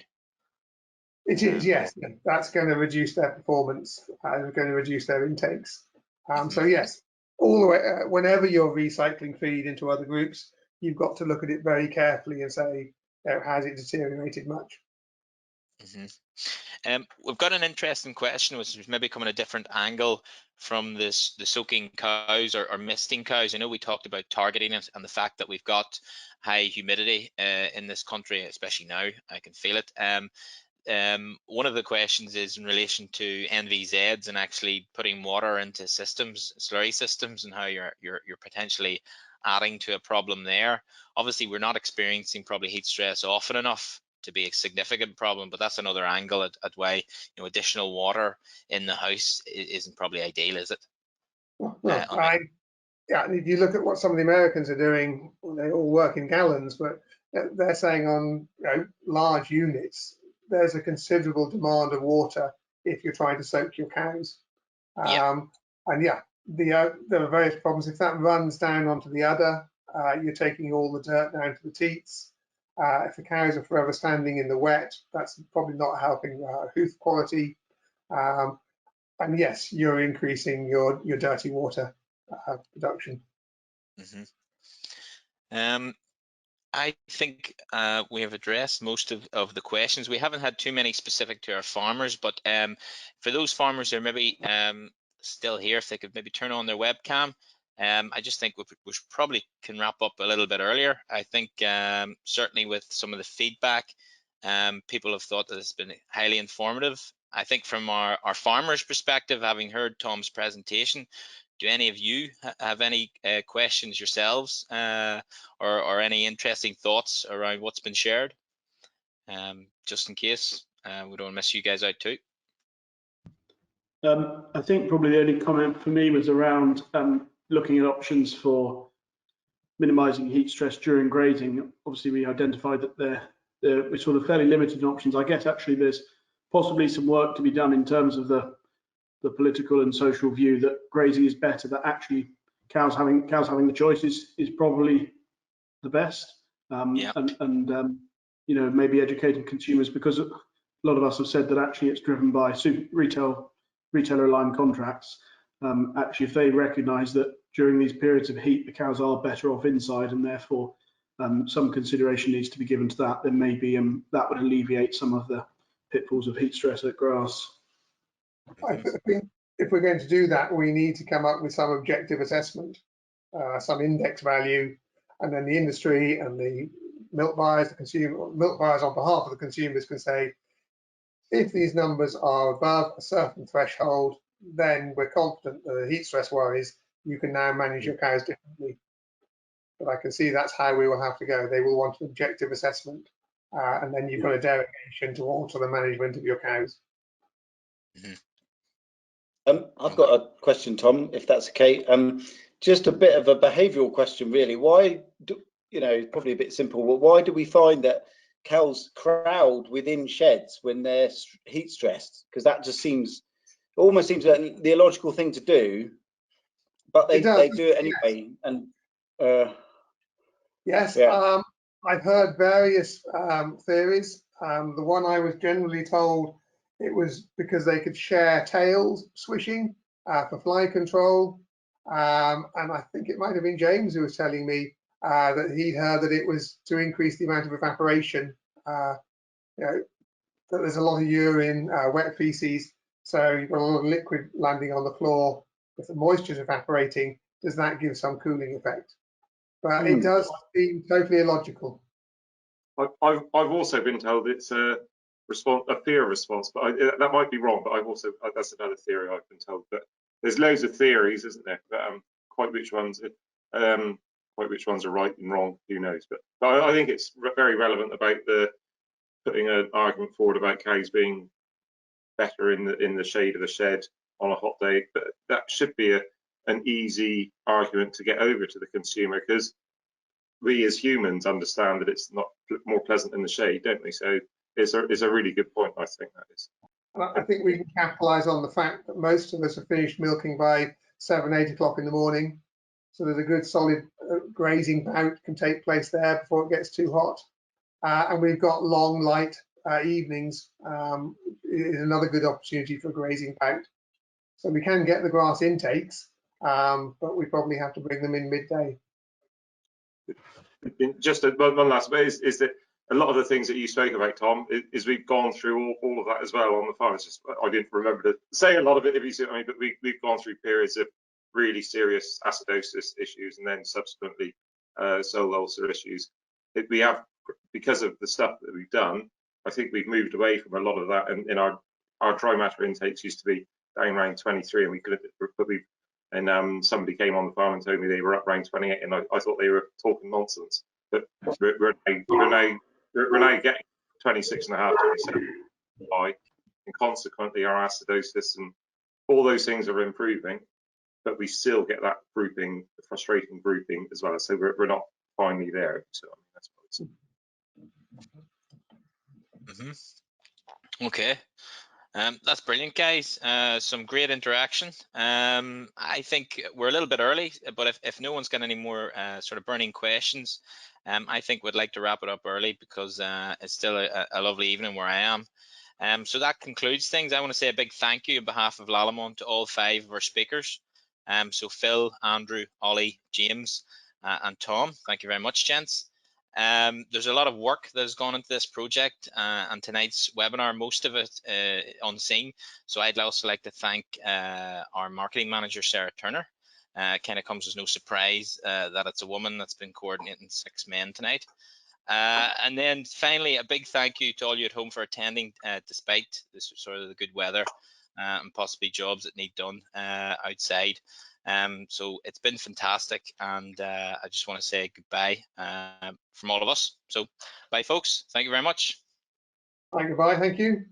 It is, yes. That's going to reduce their performance. Going to reduce their intakes. So yes, all the way. Whenever you're recycling feed into other groups, you've got to look at it very carefully and say, has it deteriorated much? We've got an interesting question, which is maybe coming a different angle from the soaking cows or misting cows. I know we talked about targeting it and the fact that we've got high humidity in this country, especially now. I can feel it. One of the questions is in relation to NVZs and actually putting water into systems, slurry systems, and how you're potentially adding to a problem there. Obviously, we're not experiencing probably heat stress often enough to be a significant problem, but that's another angle at why additional water in the house isn't probably ideal, is it? Well, yeah, if you look at what some of the Americans are doing, they all work in gallons, but they're saying on large units, there's a considerable demand of water if you're trying to soak your cows. And yeah, there are various problems. If that runs down onto the udder, you're taking all the dirt down to the teats. If the cows are forever standing in the wet, that's probably not helping hoof quality. And yes, you're increasing your dirty water production. I think we have addressed most of the questions. We haven't had too many specific to our farmers, but for those farmers who are maybe still here, if they could maybe turn on their webcam, I just think we probably can wrap up a little bit earlier. I think certainly with some of the feedback, people have thought that it's been highly informative. I think from our farmers' perspective, having heard Tom's presentation, do any of you have any questions yourselves or any interesting thoughts around what's been shared? Just in case we don't miss you guys out too. I think probably the only comment for me was around looking at options for minimising heat stress during grazing. Obviously, we identified that we're sort of fairly limited in options. I guess actually there's possibly some work to be done in terms of the political and social view that grazing is better, that actually cows having the choice is probably the best. And maybe educating consumers, because a lot of us have said that actually it's driven by retailer aligned contracts. Actually, if they recognise that during these periods of heat the cows are better off inside, and therefore some consideration needs to be given to that, then maybe that would alleviate some of the pitfalls of heat stress at grass. I think if we're going to do that, we need to come up with some objective assessment, some index value, and then the industry and the milk buyers, milk buyers on behalf of the consumers can say, if these numbers are above a certain threshold, then we're confident that the heat stress worries, you can now manage your cows differently. But I can see that's how we will have to go. They will want an objective assessment, and then you've got a derogation to alter the management of your cows. I've got a question, Tom, if that's okay. Just a bit of a behavioural question, really. Why do, probably a bit simple, but why do we find that cows crowd within sheds when they're heat stressed? Because that just almost seems like the illogical thing to do, but they do it anyway. Yes. And yes, yeah. I've heard various theories. The one I was generally told, it was because they could share tails swishing for fly control. And I think it might have been James who was telling me that he'd heard that it was to increase the amount of evaporation. That there's a lot of urine, wet feces, So you've got a lot of liquid landing on the floor. If the moisture is evaporating, does that give some cooling effect? But it does seem totally illogical. I've also been told it's a fear response, but that might be wrong. But that's another theory I've been told. But there's loads of theories, isn't there? But quite which ones are right and wrong, who knows? But I think it's very relevant about putting an argument forward about cows being better in the shade of the shed on a hot day. But that should be an easy argument to get over to the consumer, because we as humans understand that it's not more pleasant in the shade, don't we? So it's a really good point, I think that is. I think we can capitalise on the fact that most of us are finished milking by 7, 8 o'clock in the morning. So there's a good solid grazing bout can take place there before it gets too hot. And we've got long, light evenings. Is another good opportunity for grazing bout. So we can get the grass intakes, but we probably have to bring them in midday. Just one last bit is that a lot of the things that you spoke about, Tom, is we've gone through all of that as well on the farm. It's just I didn't remember to say a lot of it, if you see what I mean, but we've gone through periods of really serious acidosis issues, and then subsequently sole ulcer issues. We have, because of the stuff that we've done, I think we've moved away from a lot of that, and in our dry matter intakes used to be down around 23, and we could have somebody came on the farm and told me they were up around 28, and I thought they were talking nonsense. But we're now getting 26.5, 27 high, and consequently our acidosis and all those things are improving, but we still get that grouping, the frustrating grouping as well. So we're not finally there. So I mean, that's what it's. Okay. That's brilliant, guys. Some great interaction. I think we're a little bit early, but if no one's got any more sort of burning questions, I think we'd like to wrap it up early, because it's still a lovely evening where I am. So that concludes things. I want to say a big thank you on behalf of Lallemand to all 5 of our speakers. So Phil, Andrew, Ollie, James, and Tom. Thank you very much, gents. There's a lot of work that has gone into this project, and tonight's webinar, most of it unseen. So I'd also like to thank our marketing manager, Sarah Turner. Kind of comes as no surprise that it's a woman that's been coordinating 6 men tonight. And then finally, a big thank you to all you at home for attending, despite this sort of the good weather and possibly jobs that need done outside. So it's been fantastic, and I just want to say goodbye from all of us. So bye, folks. Thank you very much. Goodbye. Thank you.